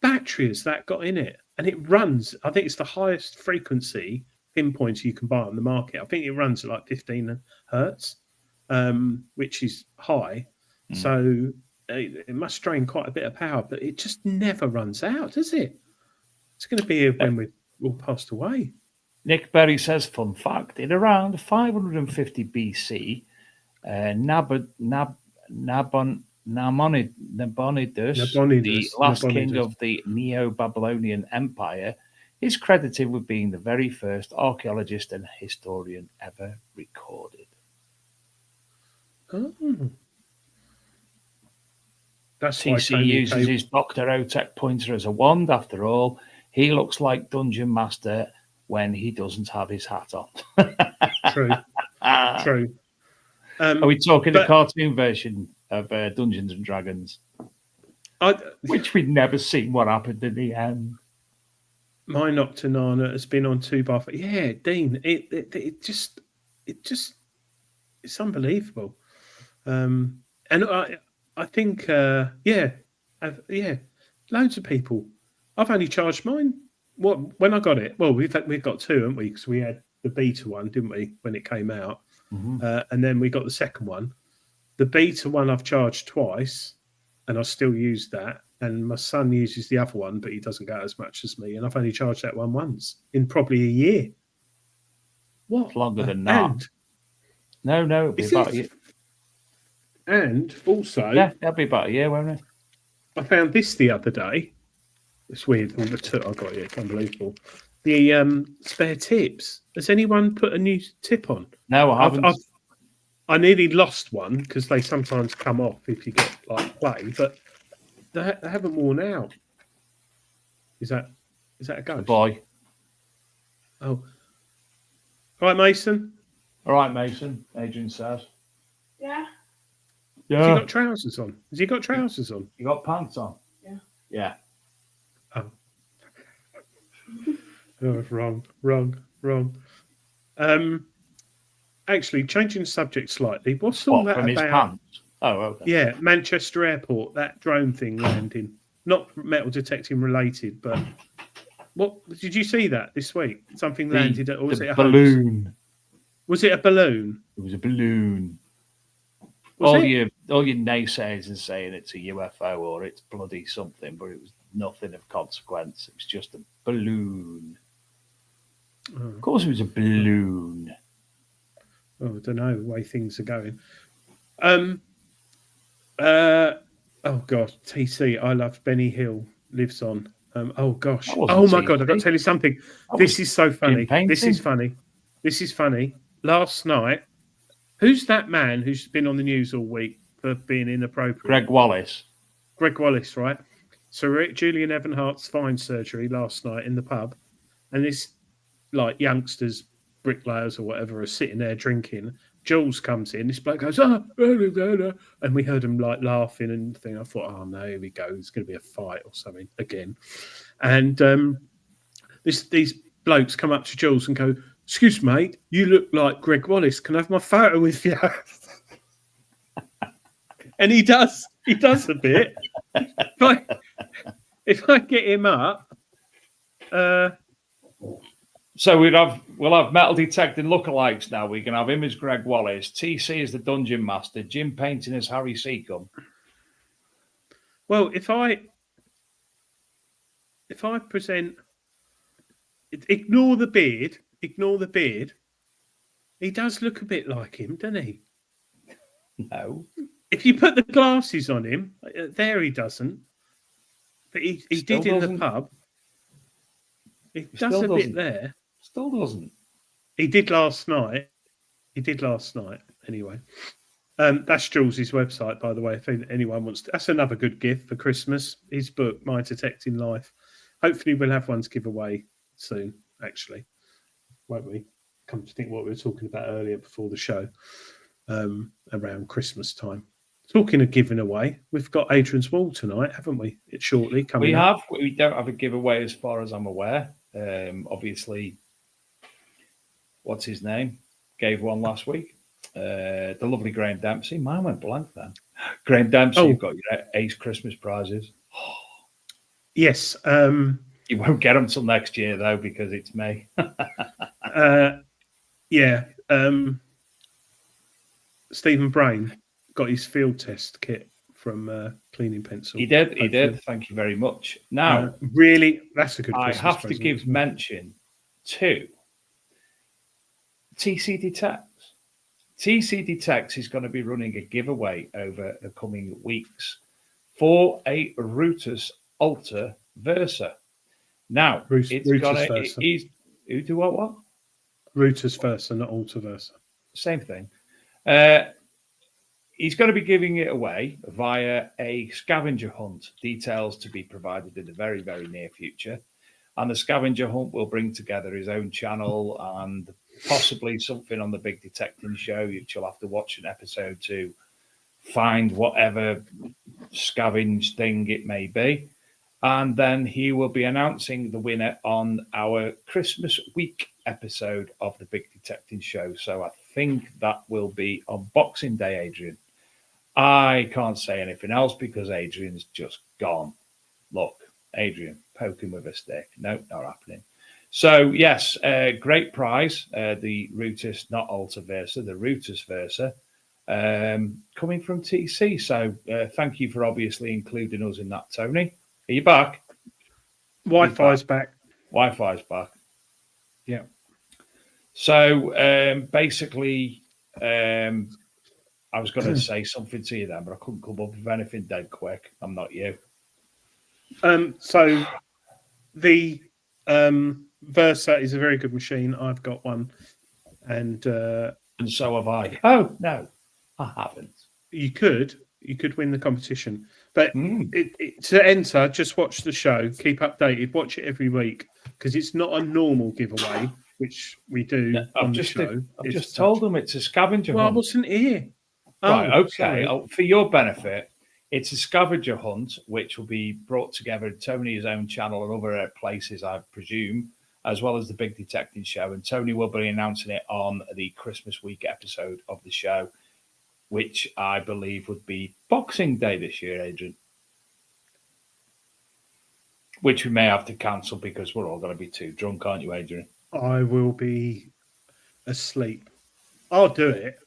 battery has that got in it? And it runs, I think it's the highest frequency pinpoints you can buy on the market. I think it runs at like 15 hertz, which is high. So it must drain quite a bit of power, but it just never runs out, does it? It's going to be here when we're all passed away. Nick Berry says, fun fact, in around 550 BC, Nabonidus, the last king of the Neo-Babylonian Empire, is credited with being the very first archaeologist and historian ever recorded. Oh. That's TC uses his Dr. Otech pointer as a wand. After all, he looks like Dungeon Master when he doesn't have his hat on. True. True. Are we talking the cartoon version of Dungeons and Dragons? Which we'd never seen what happened in the end. My Noctanana has been on 2x4. Yeah, Dean, it just it's unbelievable. And I think loads of people. I've only charged mine. When I got it, well, we've got two, haven't we? Because we had the beta one, didn't we, when it came out, and then we got the second one. The beta one I've charged twice, and I still use that. And my son uses the other one, but he doesn't go as much as me. And I've only charged that one once in probably a year. What? Longer than that. No, it'll be about a year. And also, that'll be about a year, won't it? I found this the other day. It's weird. All the I got it. It's unbelievable. The spare tips. Has anyone put a new tip on? No, I haven't. I nearly lost one because they sometimes come off if you get like play, but they haven't worn out. Is that a ghost? Boy. Oh. All right, Mason. All right, Mason. Adrian says. Yeah. Yeah. Has he got trousers on? Has he got trousers on? You got pants on? Yeah. Yeah. Oh. Wrong. Actually, changing the subject slightly. What's all that from about? His pants? Oh, okay. Yeah, Manchester Airport, that drone thing landing. Not metal detecting related, but what did you see that this week? Something landed or was it a balloon? Host? Was it a balloon? It was a balloon. All your naysayers are saying it's a UFO or it's bloody something, but it was nothing of consequence. It was just a balloon. Oh. Of course, it was a balloon. Oh, I don't know the way things are going. Oh God, TC, I love Benny Hill lives on. Oh gosh. Oh my God, I've got to tell you something. This is so funny. This is funny. Last night, who's that man who's been on the news all week for being inappropriate? Greg Wallace, right? So we're at Julian Evanhart's spine surgery last night in the pub, and this like youngsters, bricklayers or whatever, are sitting there drinking. Jules comes in, this bloke goes, and we heard him like laughing and thing. I thought, oh no, here we go. It's going to be a fight or something again. And these blokes come up to Jules and go, excuse me, mate, you look like Greg Wallace. Can I have my photo with you? And he does a bit. If I get him up, so we'll have metal detecting lookalikes now. We can have him as Greg Wallace, TC as the Dungeon Master, Jim Painting as Harry Seacombe. Well, if I present, ignore the beard. He does look a bit like him, doesn't he? No. If you put the glasses on him, there he doesn't. But he did in the pub. He does a bit there. Still doesn't. He did last night. Anyway. That's Jules' website, by the way, if anyone wants to. That's another good gift for Christmas. His book, My Detecting Life. Hopefully we'll have one to give away soon, actually. Won't we? Come to think what we were talking about earlier before the show, around Christmas time. Talking of giving away, we've got Adrian's Wall tonight, haven't we? It's shortly coming up. We don't have a giveaway as far as I'm aware. Obviously, what's his name? Gave one last week. The lovely Graham Dempsey. Mine went blank then. Graham Dempsey, you've got your Ace Christmas prizes. Yes. You won't get them till next year, though, because it's May. Yeah. Stephen Brain got his field test kit from Cleaning Pencil. He did. He did. Thank you very much. Now, really, that's a good I Christmas have present. to give mention to TC Detects. TC Detects is going to be running a giveaway over the coming weeks for a Rutus Alta Versa. Now, it's going to... Who do what? Rutus Versa, not Alta Versa. Same thing. He's going to be giving it away via a scavenger hunt. Details to be provided in the very, very near future. And the scavenger hunt will bring together his own channel and possibly something on the Big Detecting Show. You'll have to watch an episode to find whatever scavenge thing it may be. And then he will be announcing the winner on our Christmas week episode of the Big Detecting Show. So I think that will be on Boxing Day, Adrian. I can't say anything else because Adrian's just gone. Look, Adrian, poking with a stick. No, not happening. So, yes, great prize. The Rutus, not Alta Versa, the Rutus Versa, coming from TC. So, thank you for obviously including us in that, Tony. Are you back? Wi-Fi's back. Wi-Fi's back. Yeah. So, basically, I was going to say something to you then, but I couldn't come up with anything dead quick. I'm not you. So the Versa is a very good machine. I've got one, and so have I. Oh no, I haven't. You could win the competition, but to enter, just watch the show. Keep updated. Watch it every week because it's not a normal giveaway, which we do on the show. I've just told them it's a scavenger hunt. I wasn't here. Right, okay. For your benefit, it's a scavenger hunt, which will be brought together in Tony's own channel and other places, I presume, as well as the Big Detecting Show. And Tony will be announcing it on the Christmas week episode of the show, which I believe would be Boxing Day this year, Adrian. Which we may have to cancel because we're all going to be too drunk, aren't you, Adrian? I will be asleep. I'll do it.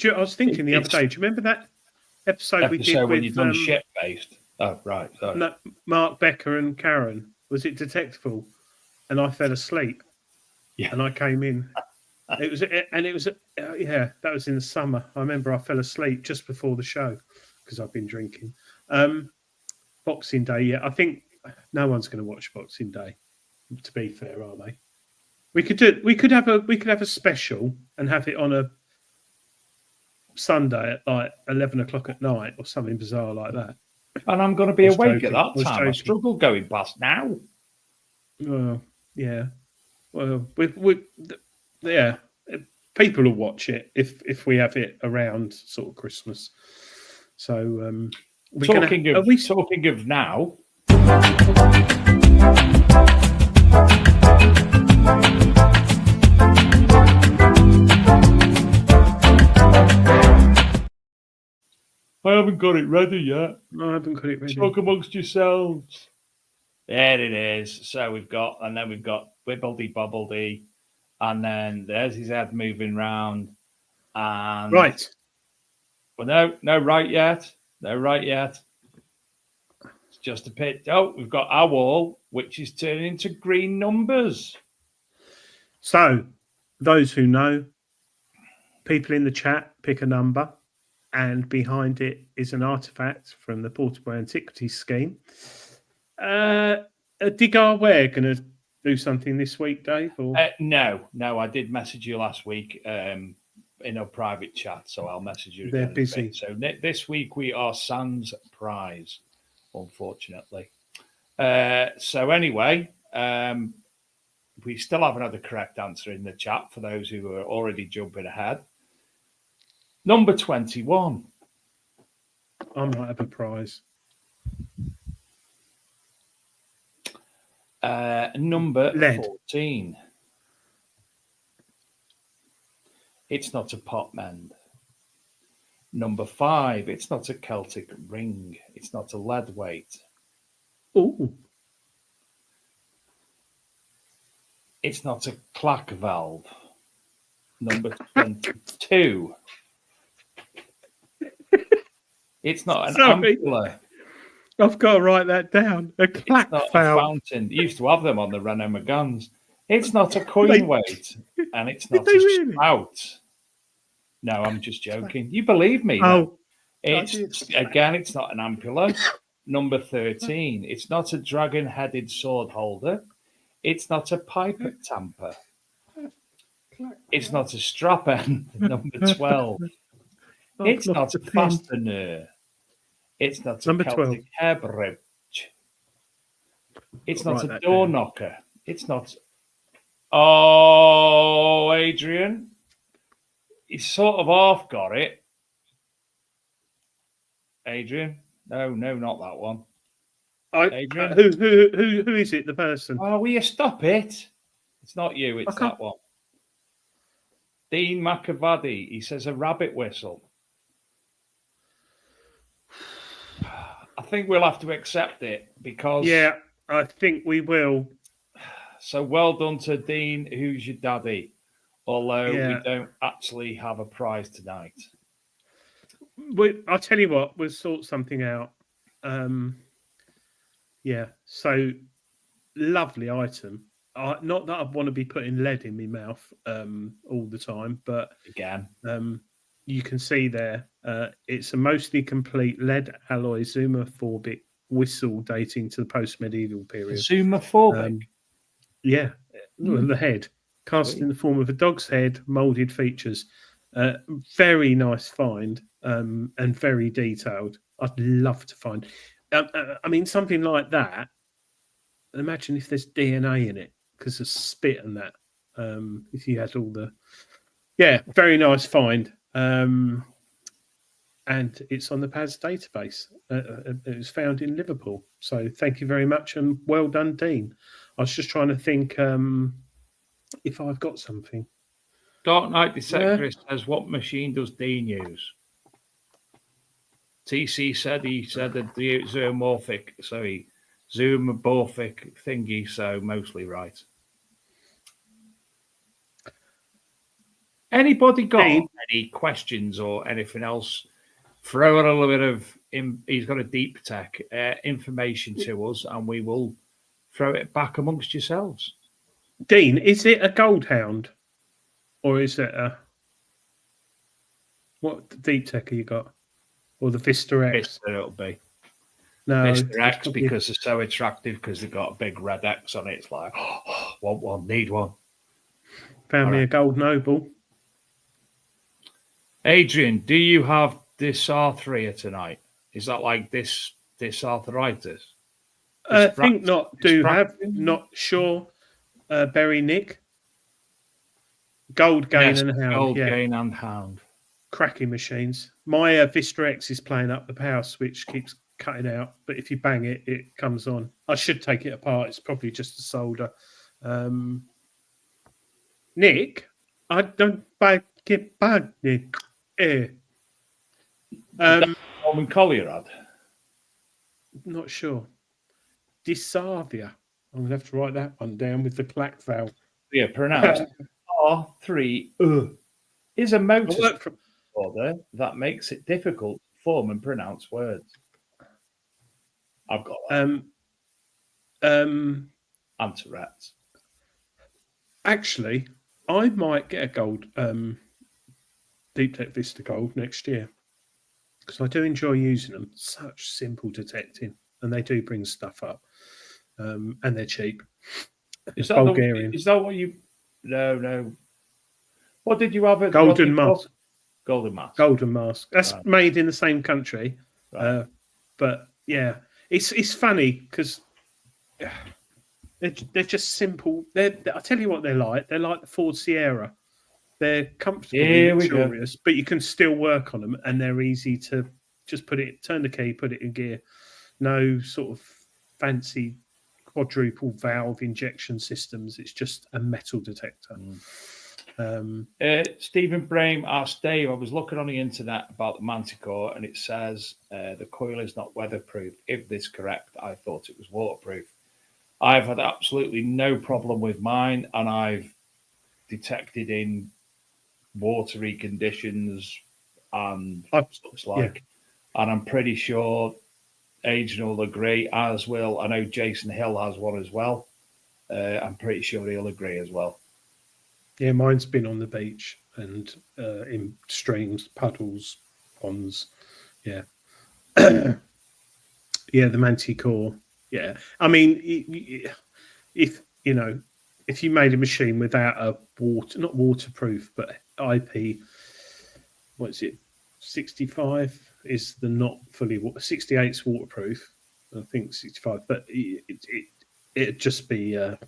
I was thinking the other day. Do you remember that episode we did when with you've done shit based? Oh, right. Sorry. No, Mark Becker and Karen. Was it Detectable? And I fell asleep. Yeah. And I came in. It was that was in the summer. I remember I fell asleep just before the show because I've been drinking. Boxing Day, yeah. I think no one's going to watch Boxing Day. To be fair, are they? We could have a special and have it on a Sunday at like 11 o'clock at night or something bizarre like that. And I'm going to be awake at that time. I struggle going past now. Well, yeah. Well, yeah. People will watch it if we have it around sort of Christmas. So, talking of now. I haven't got it ready yet. I haven't got it ready. Talk amongst yourselves. There it is. So we've got Wibbledy Bobbledy, and then there's his head moving round. And right. Well, no, right yet. No, right yet. It's just a bit. Oh, we've got our wall, which is turning into green numbers. So, those who know, people in the chat pick a number. And behind it is an artifact from the Portable Antiquities scheme. Dig our Ware going to do something this week, Dave? Or? No. I did message you last week in a private chat, so I'll message you again. They're busy. So this week we are sans prize, unfortunately. So anyway, we still haven't had the correct answer in the chat for those who are already jumping ahead. Number 21. I might have a prize. Number Lead. 14. It's not a pot mend. Number 5, it's not a Celtic ring. It's not a lead weight. Oh, It's not a clack valve. Number 22. It's not an ampula. I've got to write that down. A clack It's not valve. a fountain. You used to have them on the Renault Megans. It's not a coin weight. And it's not a really? spout. No, I'm just joking. You believe me? Oh, It's again, it's not an ampula. Number 13. It's not a dragon-headed sword holder. It's not a pipe tamper. It's not a strap end. Number 12. It's not a fastener. It's not a Number Celtic hair brooch. It's not a Write that door down. knocker. It's not. Oh, Adrian. He's sort of half got it. Adrian? No, not that one. Adrian? Who is it? The person? Oh, will you stop it? It's not you, it's that one. Dean McAvady. He says a rabbit whistle. I think we'll have to accept it because. Yeah, I think we will. So well done to Dean, who's your daddy. Although we don't actually have a prize tonight. I'll tell you what, we'll sort something out. So lovely item. Not that I want to be putting lead in my mouth all the time, but again, you can see there, it's a mostly complete lead alloy zoomorphic whistle dating to the post-medieval period. Zoomorphic? The head. Cast in the form of a dog's head, moulded features. Very nice find and very detailed. I'd love to find. I mean, something like that. Imagine if there's DNA in it because of spit and that. If you had all the. Yeah, very nice find. And it's on the PAS database. It was found in Liverpool. So thank you very much and well done, Dean. I was just trying to think if I've got something. Dark Knight Dissector says, what machine does Dean use? TC said he said the zoomorphic thingy, so mostly right. Anybody got any questions or anything else? Throw a little bit of, he's got a deep tech information to us and we will throw it back amongst yourselves. Dean, is it a gold hound? Or is it a... What deep tech have you got? Or the Vista X? Vista it'll be. No. Vista X because they're so attractive because they've got a big red X on it. It's like, want one, need one. Found me a gold noble. Adrian, do you have dysarthria tonight? Is that like this arthritis? I think not. Do have. Not sure. Berry Nick. Gold Gain and Hound. Gold Gain and Hound. Cracking machines. My Vista X is playing up the power switch, keeps cutting out, but if you bang it, it comes on. I should take it apart. It's probably just a solder. Nick, I don't bag it back, Nick. Norman Collier had? Not sure. Dysarthria. I'm going to have to write that one down with the clack vowel. Yeah, pronounced R3 is a motor disorder that makes it difficult to form and pronounce words. I've got that. And Tourette's. Actually, I might get a gold Deep Tech Vista Gold next year because I do enjoy using them. Such simple detecting, and they do bring stuff up, and they're cheap. Is that Bulgarian? Is that what you? No. What did you have? Golden Mask. Golden Mask. Golden Mask. That's made in the same country, but yeah, it's funny because they're just simple. I tell you what they're like. They're like the Ford Sierra. They're comfortable and luxurious, but you can still work on them, and they're easy to just turn the key, put it in gear. No sort of fancy quadruple valve injection systems. It's just a metal detector. Stephen Brame asked Dave, I was looking on the internet about the Manticore and it says the coil is not weatherproof. If this is correct, I thought it was waterproof. I've had absolutely no problem with mine, and I've detected in watery conditions and such like. And I'm pretty sure Adrian will agree, as will, I know Jason Hill has one as well. I'm pretty sure he'll agree as well. Yeah, mine's been on the beach and in streams, puddles, ponds. Yeah. Yeah, the Manticore. Yeah. I mean, if you made a machine without a not waterproof, but IP, what is it? 65 is the not fully 68's waterproof. I think 65, but it'd just be a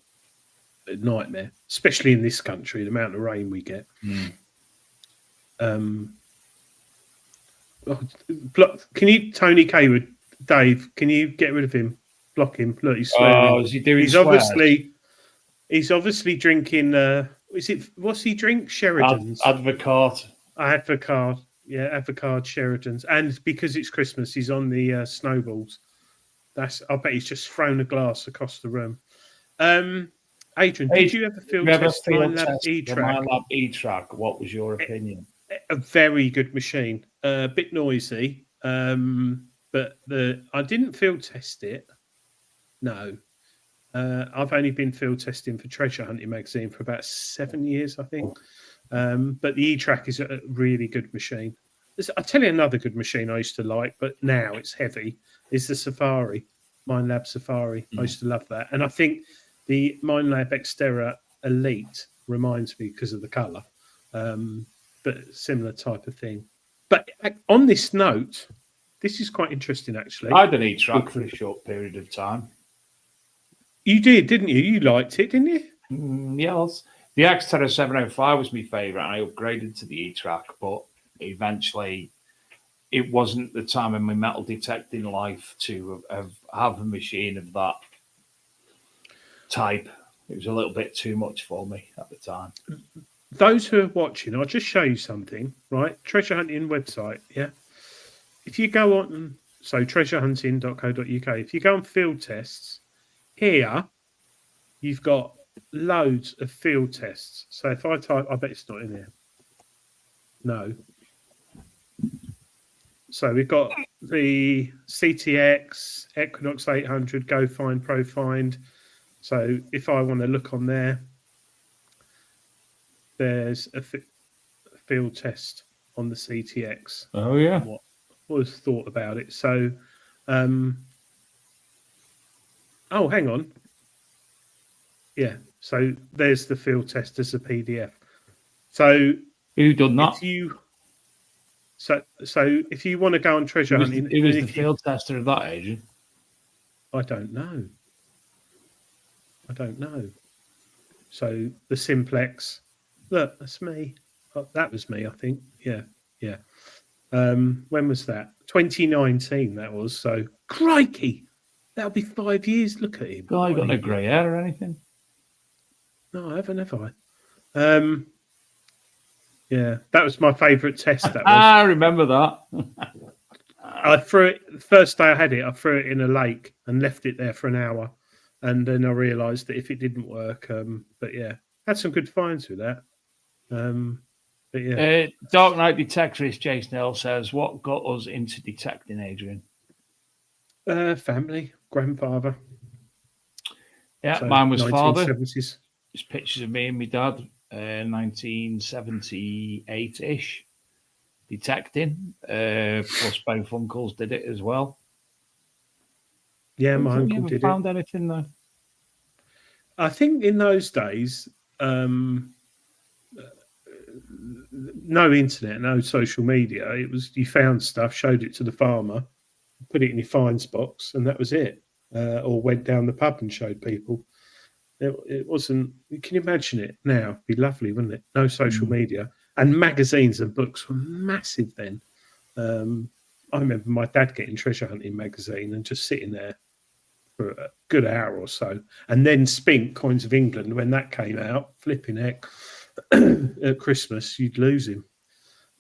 nightmare, especially in this country, the amount of rain we get. Can you, Tony Kaywood, Dave, can you get rid of him? Block him. Look, he's swearing. Oh, is he doing he's obviously drinking what's he drink? Sheridan's. Advocate. Yeah, Advocate Sheridan's. And because it's Christmas, he's on the snowballs. I bet he's just thrown a glass across the room. Adrian, did you ever field test MindLab E-Track? What was your opinion? A very good machine. A bit noisy, but I didn't field test it. No. I've only been field testing for Treasure Hunting magazine for about 7 years, I think. But the E-Track is a really good machine. I'll tell you another good machine I used to like, but now it's heavy, is the Safari, MindLab Safari. I used to love that. And I think the MindLab Xterra Elite reminds me because of the colour, but similar type of thing. But on this note, this is quite interesting, actually. I had an E-Track for a short period of time. You did, didn't you? You liked it, didn't you? Yes. The Xterra 705 was my favourite. I upgraded to the E-Track, but eventually it wasn't the time in my metal detecting life to have a machine of that type. It was a little bit too much for me at the time. Those who are watching, I'll just show you something, right? Treasure Hunting website, yeah? If you go on, so treasurehunting.co.uk, if you go on field tests, here you've got loads of field tests. So if I type, I bet it's not in there. No. So we've got the CTX, Equinox 800, Go Find, Pro Find. So if I want to look on there, there's a field test on the CTX. Oh, yeah. What was thought about it? So, oh, hang on. Yeah. So there's the field test as a PDF. So who done that? So if you want to go on Treasure Hunting, who was the field tester of that, Adrian? I don't know. So the Simplex. Look, that's me. Oh, that was me, I think. Yeah. When was that? 2019. That was. So crikey, that'll be 5 years. Look at him. Oh, you got no grey hair or anything? No, I haven't, have I? Yeah, that was my favourite test. That was. I remember that. I threw it the first day I had it. I threw it in a lake and left it there for an hour, and then I realised that if it didn't work, but yeah, had some good finds with that. But yeah, Dark Knight Detectorist Jason Hill says, "What got us into detecting, Adrian?" Family, grandfather. Yeah, so mine was 1970s. Father. There's pictures of me and my dad, 1978-ish, detecting. Plus both uncles did it as well. Yeah, my uncle did it. Found anything though? I think in those days, no internet, no social media. It was you found stuff, showed it to the farmer, put it in your finds box, and that was it. Or went down the pub and showed people. It wasn't. Can you imagine it now? It'd be lovely, wouldn't it? No social media, and magazines and books were massive then. I remember my dad getting Treasure Hunting magazine and just sitting there for a good hour or so, and then Spink, Coins of England, when that came out, flipping heck. at Christmas, you'd lose him.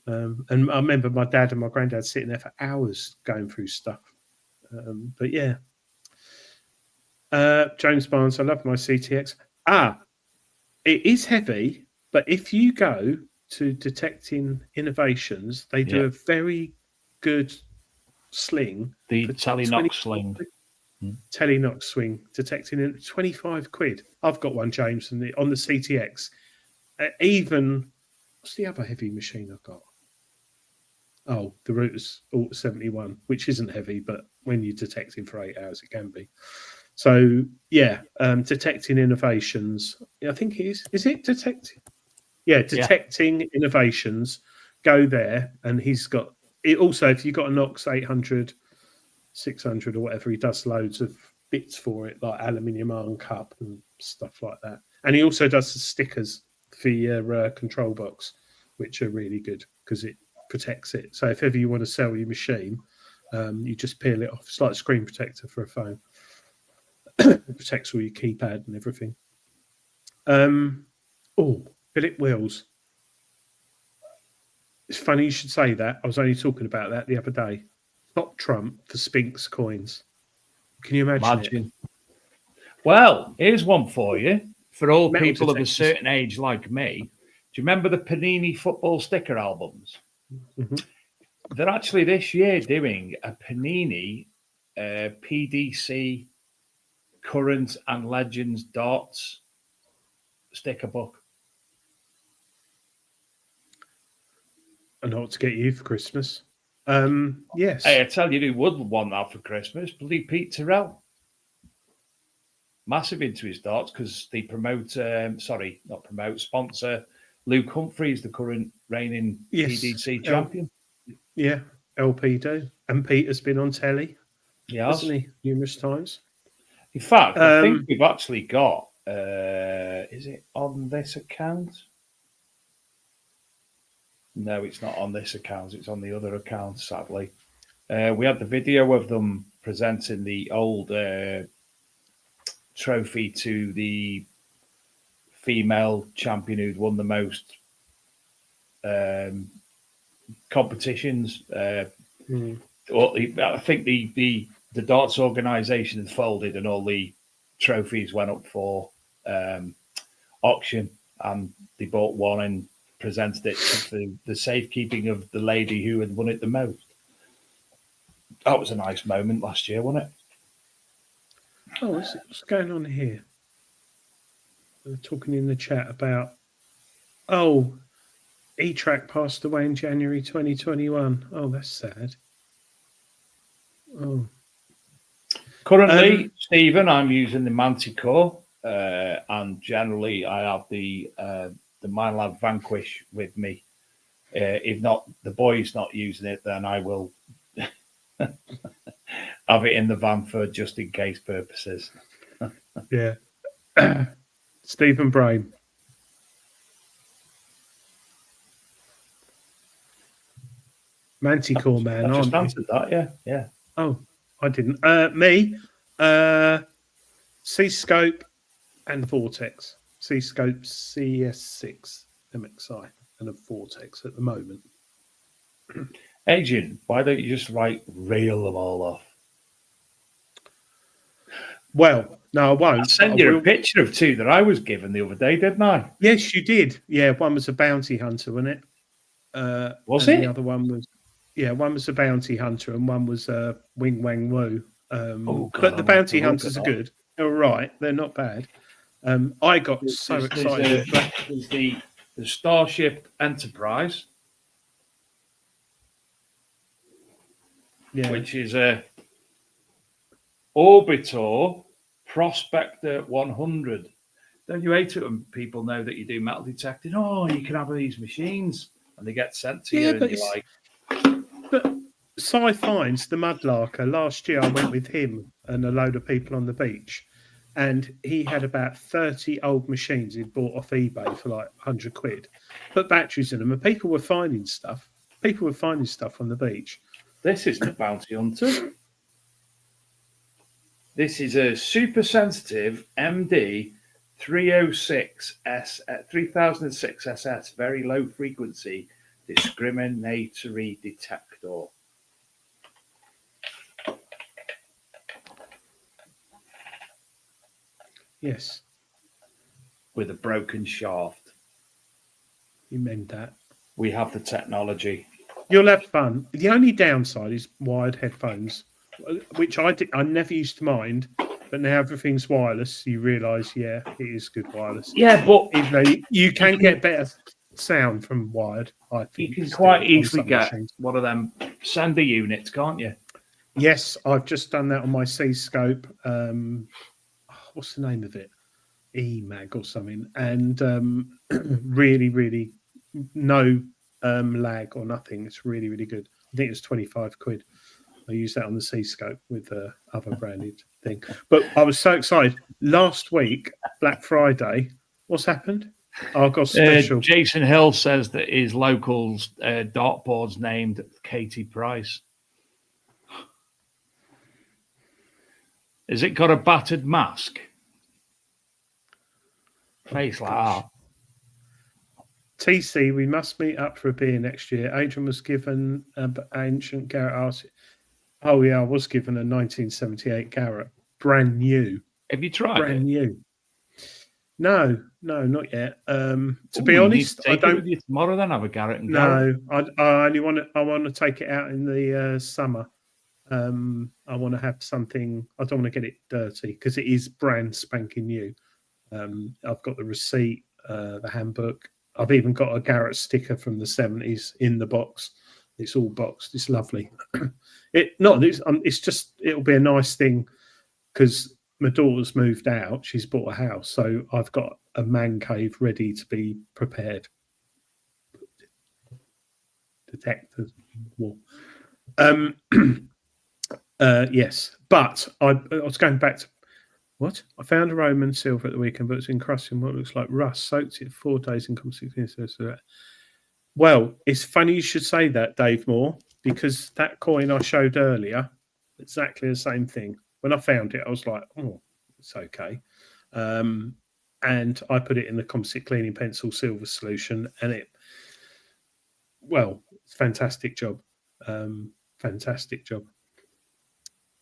And I remember my dad and my granddad sitting there for hours going through stuff. But yeah. James Barnes, I love my CTX. It is heavy, but if you go to Detecting Innovations, they do a very good sling. The Telenox sling. Telenox swing, detecting in 25 quid. I've got one, James, on the CTX. Even, what's the other heavy machine I've got? Oh, the Reuters Alt 71, which isn't heavy, but when you're detecting for 8 hours, it can be. So, yeah, Detecting Innovations. I think it is. Is it Detecting? Yeah, Detecting Innovations. Go there, and he's got it. Also, if you've got a Knox 800, 600 or whatever, he does loads of bits for it, like aluminium iron cup and stuff like that. And he also does the stickers for your control box, which are really good because it protects it. So if ever you want to sell your machine, you just peel it off. It's like a screen protector for a phone. It protects all your keypad and everything. Philip Wheels. It's funny you should say that. I was only talking about that the other day. Top trump for Sphinx coins. Can you imagine it? Well, here's one for you. For all Metal people detectors. of a certain age like me, do you remember the Panini football sticker albums? Mm-hmm. They're actually this year doing a Panini PDC Current and Legends Darts sticker book. I know what to get you for Christmas. Yes. Hey, I tell you who would want that for Christmas. Bloody Pete Terrell. Massive into his darts because they sponsor Luke Humphreys, the current reigning PDC champion. LP do. And Pete has been on telly, hasn't he, numerous times? In fact, I think we've actually got, is it on this account? No, it's not on this account. It's on the other account, sadly. We had the video of them presenting the old trophy to the female champion who'd won the most competitions. I think the darts organisation had folded and all the trophies went up for auction, and they bought one and presented it to the safekeeping of the lady who had won it the most. That was a nice moment last year, wasn't it? Oh, what's going on here? They're talking in the chat about, E-Track passed away in January 2021. Oh, that's sad. Oh. Currently, Stephen, I'm using the Manticore, and generally I have the Minelab Vanquish with me. If not, the boy's not using it, then I will have it in the van for just in case purposes. Yeah. Stephen Brain. Manticore man. I just answered that, yeah. Oh, I didn't. Me, C-Scope and Vortex. C-Scope CS6 MXI and a Vortex at the moment. Adrian, why don't you just reel them all off? Well, no, I won't. I sent you a picture of two that I was given the other day, didn't I? Yes, you did. Yeah, one was a bounty hunter, wasn't it? Was it? The other one was, one was a bounty hunter and one was a Wing Wang Wu. But the bounty hunters are good. They're all right. They're not bad. I got so excited. There's the Starship Enterprise, which is a Orbitor Prospector 100. Don't you hate it when people know that you do metal detecting? Oh, you can have these machines, and they get sent to you, and you're like. But Cy Fines, the mudlarker, last year I went with him and a load of people on the beach, and he had about 30 old machines he'd bought off eBay for like 100 quid, put batteries in them, and people were finding stuff. People were finding stuff on the beach. This isn't a bounty hunter. This is a super sensitive MD 306 3006 SS, very low frequency discriminatory detector. Yes. With a broken shaft. You meant that. We have the technology. You'll have fun. The only downside is wired headphones, which I never used to mind, but now everything's wireless. You realise, yeah, it is good wireless. Yeah, but even though you can get better sound from wired, I think you can quite easily get one of them sender units, can't you? Yes, I've just done that on my C-Scope. What's the name of it? EMAG or something, and really, really no lag or nothing. It's really, really good. I think it's 25 quid. I use that on the C-Scope with other branded thing. But I was so excited. Last week, Black Friday, what's happened? I got special. Jason Hill says that his local's dartboard's named Katie Price. Has it got a battered mask? Face like that. TC, we must meet up for a beer next year. Adrian was given an ancient Garrett RC. Oh, yeah, I was given a 1978 Garrett. Brand new. Have you tried Brand it? new. No, not yet. To be honest, I don't. It with you tomorrow, then have a Garrett and no, I only want to. I want to take it out in the summer. I want to have something. I don't want to get it dirty because it is brand spanking new. I've got the receipt, the handbook. I've even got a Garrett sticker from the 70s in the box. It's all boxed. It's lovely. It's just it'll be a nice thing because my daughter's moved out. She's bought a house, so I've got a man cave ready to be prepared. Detectors. Yes, but I was going back to what? I found a Roman silver at the weekend, but it's encrusted in what looks like rust. Soaked it 4 days in composite. Well, it's funny you should say that, Dave Moore, because that coin I showed earlier, exactly the same thing. When I found it, I was like, oh, it's okay. And I put it in the composite cleaning pencil silver solution, and it's fantastic job. Fantastic job.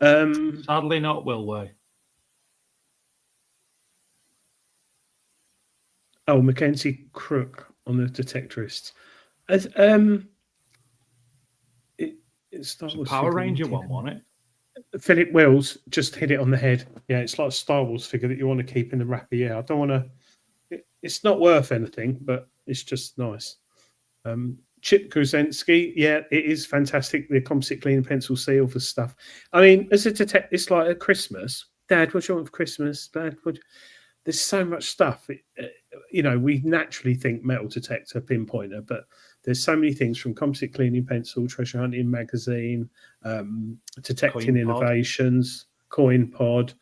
Sadly not, will we? Oh, Mackenzie Crook on the Detectorists. It's a Power Ranger one, wasn't it? Philip Wills just hit it on the head. Yeah, it's like a Star Wars figure that you want to keep in the wrapper. Yeah, I don't want to. It's not worth anything, but it's just nice. Chip Krusensky, yeah, it is fantastic. The composite cleaning pencil seal for stuff. I mean, as a detective, it's like a Christmas. Dad, what do you want for Christmas? Dad, there's so much stuff. We naturally think metal detector, pinpointer, but there's so many things from composite cleaning pencil, treasure hunting magazine, detecting Coin innovations, coin pod.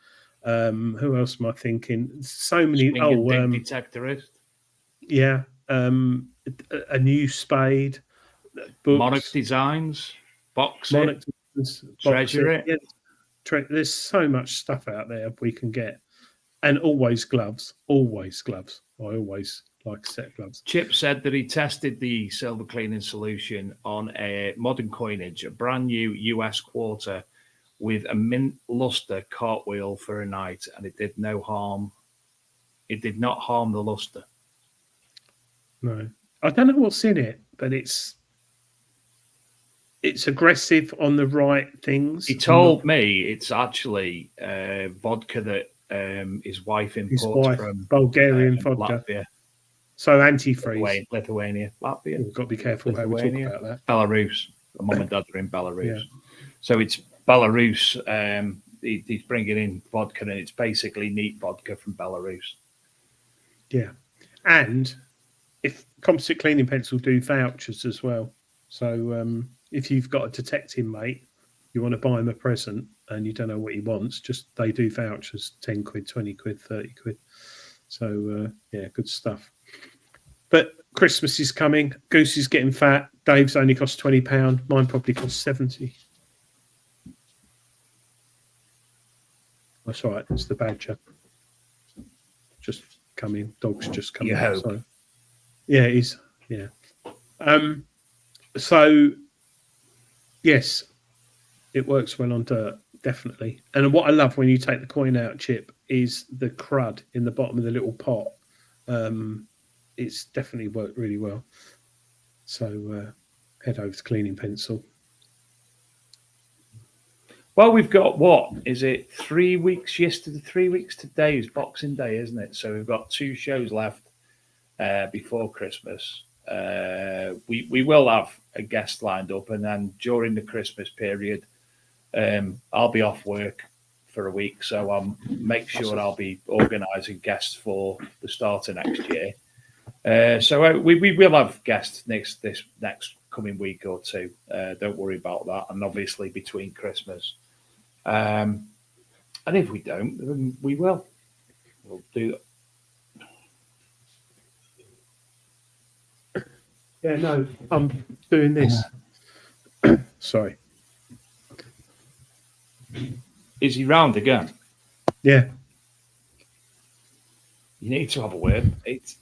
Who else am I thinking? So many. Detectorist. Yeah. A new spade. Books. Monarch Designs. Boxing. Treasure it. Yeah, there's so much stuff out there we can get. And always gloves. Always gloves. I always like a set of gloves. Chip said that he tested the silver cleaning solution on a modern coinage, a brand new US quarter with a mint luster cartwheel for a night, and it did no harm. It did not harm the luster. No. I don't know what's in it, but it's aggressive on the right things. He told me it's actually vodka that his wife imports from Bulgarian vodka. Latvia. So antifreeze. Lithuania. Latvia. We've got to be careful how we talk about that. Belarus. My mum and dad are in Belarus. Yeah. So it's Belarus. He's bringing in vodka, and it's basically neat vodka from Belarus. Yeah. And if composite cleaning pencil do vouchers as well. So if you've got a detecting mate, you want to buy him a present and you don't know what he wants, just they do vouchers, 10 quid, 20 quid, 30 quid. So, good stuff. But Christmas is coming. Goose is getting fat. Dave's only cost £20. Mine probably cost 70. That's all right. It's the badger. Just come in. Dog's just come You in. hope. So. Yeah, it is. Yeah. So, yes, it works well on dirt, definitely. And what I love when you take the coin out, Chip, is the crud in the bottom of the little pot. It's definitely worked really well. So, head over to cleaning pencil. Well, we've got what is it? 3 weeks yesterday. 3 weeks today is Boxing Day, isn't it? So we've got 2 shows left before Christmas. We will have a guest lined up, and then during the Christmas period, I'll be off work for a week, so I'll make sure I'll be organising guests for the start of next year. So we will have guests this next coming week or two. Don't worry about that. And obviously between Christmas, and if we don't, then we will. We'll do that. Yeah, no, I'm doing this. Sorry. Is he round again? Yeah. You need to have a word. It's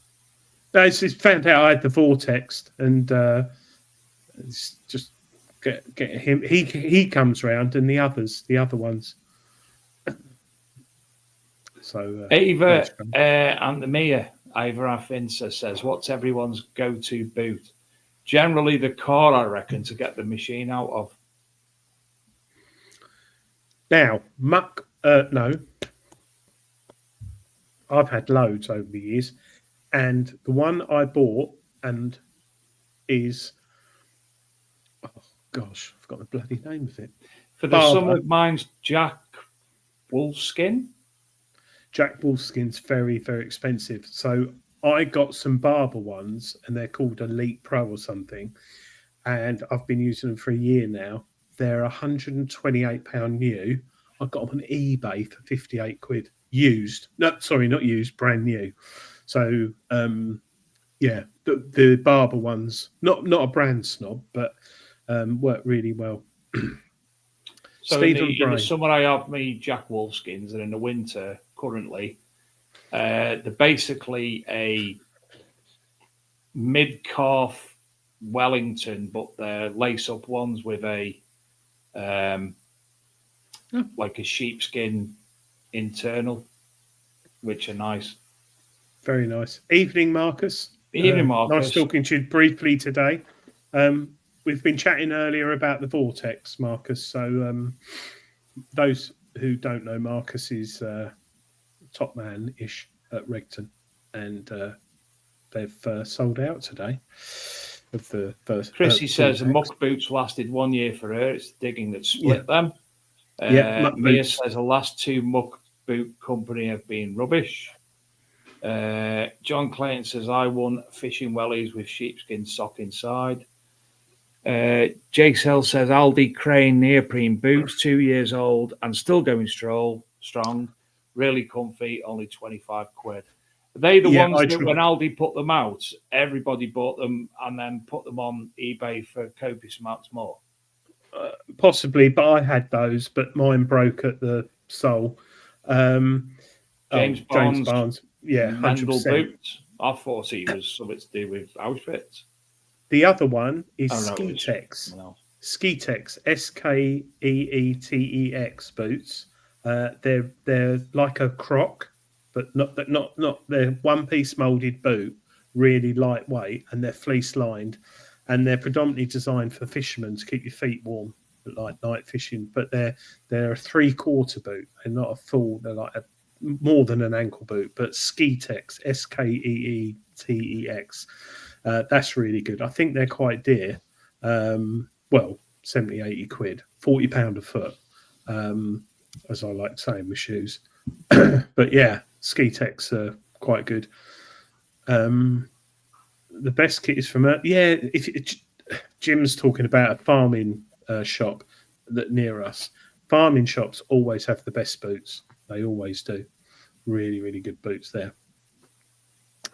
found out I had the vortex, and it's just get him. He comes round, and the other ones. So Ava and the Mia. Ava Afinsa says, "What's everyone's go-to boot?" Generally, the car, I reckon, to get the machine out of. Now, no. I've had loads over the years, and the one I bought is, oh gosh, I've got the bloody name of it. For the summer, mine's Jack Wolfskin. Jack Wolfskin's very, very expensive. So I got some Barber ones, and they're called Elite Pro or something, and I've been using them for a year now. They're £128 new. I got them on eBay for 58 quid. Used. No, sorry, not used, brand new. So, yeah, the Barber ones, not a brand snob, but work really well. So in the summer, I have me Jack Wolfskins, and in the winter, currently, they're basically a mid-calf Wellington, but they're lace-up ones with a like a sheepskin internal, which are nice. Very nice. Evening, Marcus. Evening, Marcus. Nice talking to you briefly today. We've been chatting earlier about the vortex, Marcus. So those who don't know, Marcus is top man-ish at Regton, and they've sold out today. Of the first, Chrissy says the muck boots lasted 1 year for her. It's digging that split them. Mia says the last 2 muck boot company have been rubbish. John Clayton says I won fishing wellies with sheepskin sock inside. JSL says Aldi Crane neoprene boots, 2 years old and still going strong, really comfy, only 25 quid. Are they the ones that when Aldi put them out, everybody bought them and then put them on eBay for copious amounts more? Possibly, but I had those, but mine broke at the sole. James Barnes, yeah, Mendel 100%. boots. I thought he was something to do with Auschwitz. The other one is Skeetex. Skeetex, Skeetex boots. They're like a croc, but not they're one-piece molded boot, really lightweight, and they're fleece lined, and they're predominantly designed for fishermen to keep your feet warm, like night fishing. But they're a 3/4 boot, and not a full. They're like more than an ankle boot. But Skeetex, Skeetex, that's really good. I think they're quite dear. Well, 70, 80 quid, £40 a foot, as I like saying with shoes. But yeah, Skeetex are quite good. The best kit is from Jim's talking about a farming shop that near us. Farming shops always have the best boots. They always do. Really, really good boots there.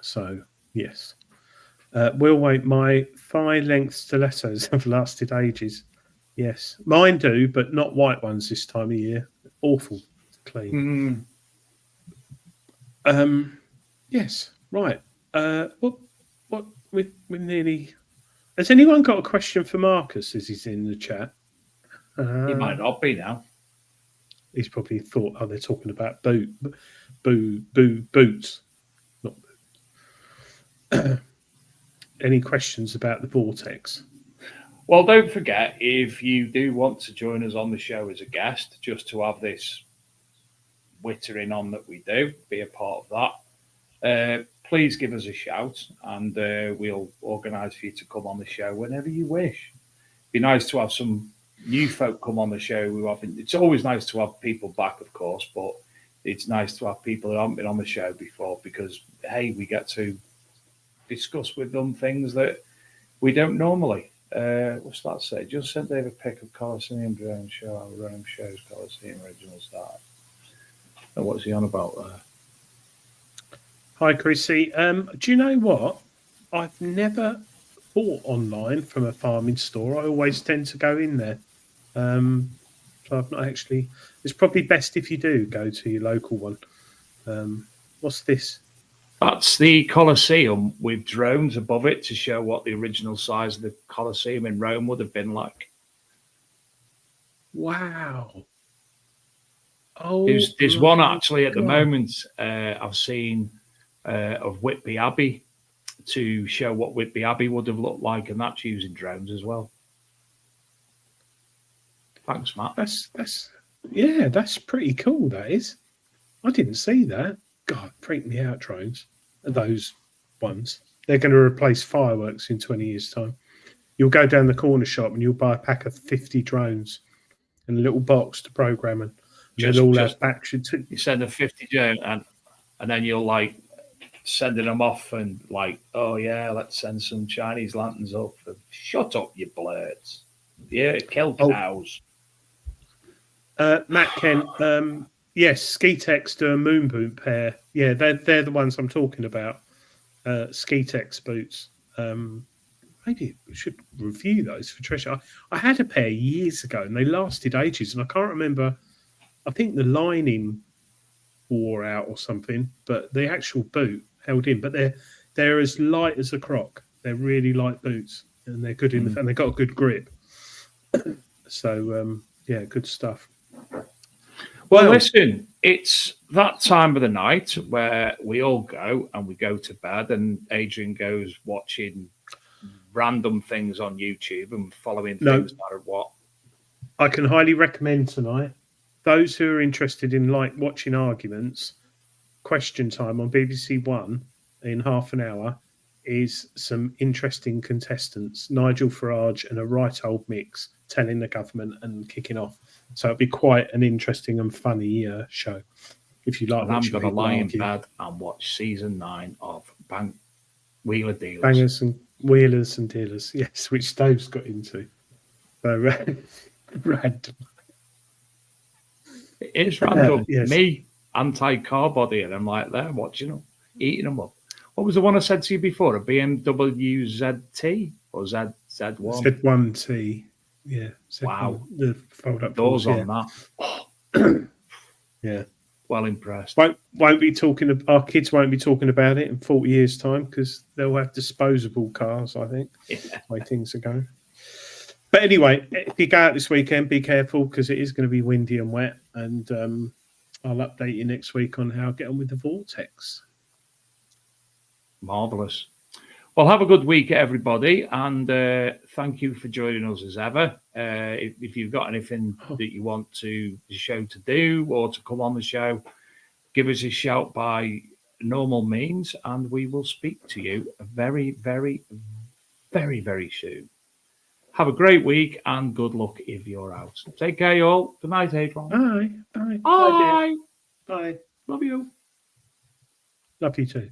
So yes, Will wait. My thigh length stilettos have lasted ages. Yes, mine do, but not white ones this time of year. Awful clean. Yes, right. What we're nearly. Has anyone got a question for Marcus as he's in the chat? He might not be now. He's probably thought, oh, they're talking about boots. Not any questions about the vortex? Well, don't forget, if you do want to join us on the show as a guest, just to have this wittering on that we do, be a part of that, please give us a shout and we'll organise for you to come on the show whenever you wish. Be nice to have some new folk come on the show who haven't. It's always nice to have people back, of course, but it's nice to have people who haven't been on the show before because, hey, we get to discuss with them things that we don't normally. What's that say? Just sent Dave a pic of Coliseum drone show. Our random shows Coliseum original start. And what's he on about there? Hi, Chrissy. Do you know what? I've never bought online from a farming store. I always tend to go in there. So I've not actually. It's probably best if you do go to your local one. What's this? That's the Colosseum with drones above it to show what the original size of the Colosseum in Rome would have been like. Wow. Oh, there's one actually at the moment I've seen of Whitby Abbey to show what Whitby Abbey would have looked like, and that's using drones as well. Thanks, Matt. That's pretty cool. That is. I didn't see that. God, freak me out, drones. Those ones. They're going to replace fireworks in 20 years' time. You'll go down the corner shop and you'll buy a pack of 50 drones and a little box to program them. They'll all have batteries. You send a 50 drone and then you'll like sending them off and like, oh yeah, let's send some Chinese lanterns up. Shut up, you blurs. Yeah, kill cows. Matt Kent, yes, Ski-Tex do a moon boot pair. Yeah, they're the ones I'm talking about. Ski-Tex boots. Maybe we should review those for Tricia. I had a pair years ago and they lasted ages, and I can't remember. I think the lining wore out or something, but the actual boot held in. But they're as light as a croc. They're really light boots, and they're good in and they got a good grip. So yeah, good stuff. Well, listen, it's that time of the night where we all go and we go to bed, and Adrian goes watching random things on YouTube and following things no matter what. I can highly recommend tonight. Those who are interested in like watching arguments, Question Time on BBC One in half an hour is some interesting contestants, Nigel Farage and a right old mix, telling the government and kicking off. So it'll be quite an interesting and funny show. If you like, and I'm going to lie in bed and watch season 9 of Wheeler Dealers. Bangers and Wheelers and Dealers, yes, which Dave's got into. So random. It is random. Yes. Me, anti-car body, and I'm like there watching them, eating them up. What was the one I said to you before? A BMW ZT or Z1? Z1T. Yeah. Wow. The fold-up doors on that. Yeah. Well impressed. Won't be talking. Our kids won't be talking about it in 40 years' time because they'll have disposable cars, I think. Yeah. The way things are going. But anyway, if you go out this weekend, be careful because it is going to be windy and wet. And I'll update you next week on how I get on with the vortex. Marvellous. Well, have a good week, everybody. And thank you for joining us as ever. If you've got anything that you want the show to do or to come on the show, give us a shout by normal means. And we will speak to you very, very, very, very soon. Have a great week and good luck if you're out. Take care, y'all. Good night, Adrian. Bye. Bye. Bye. Love you. Love you too.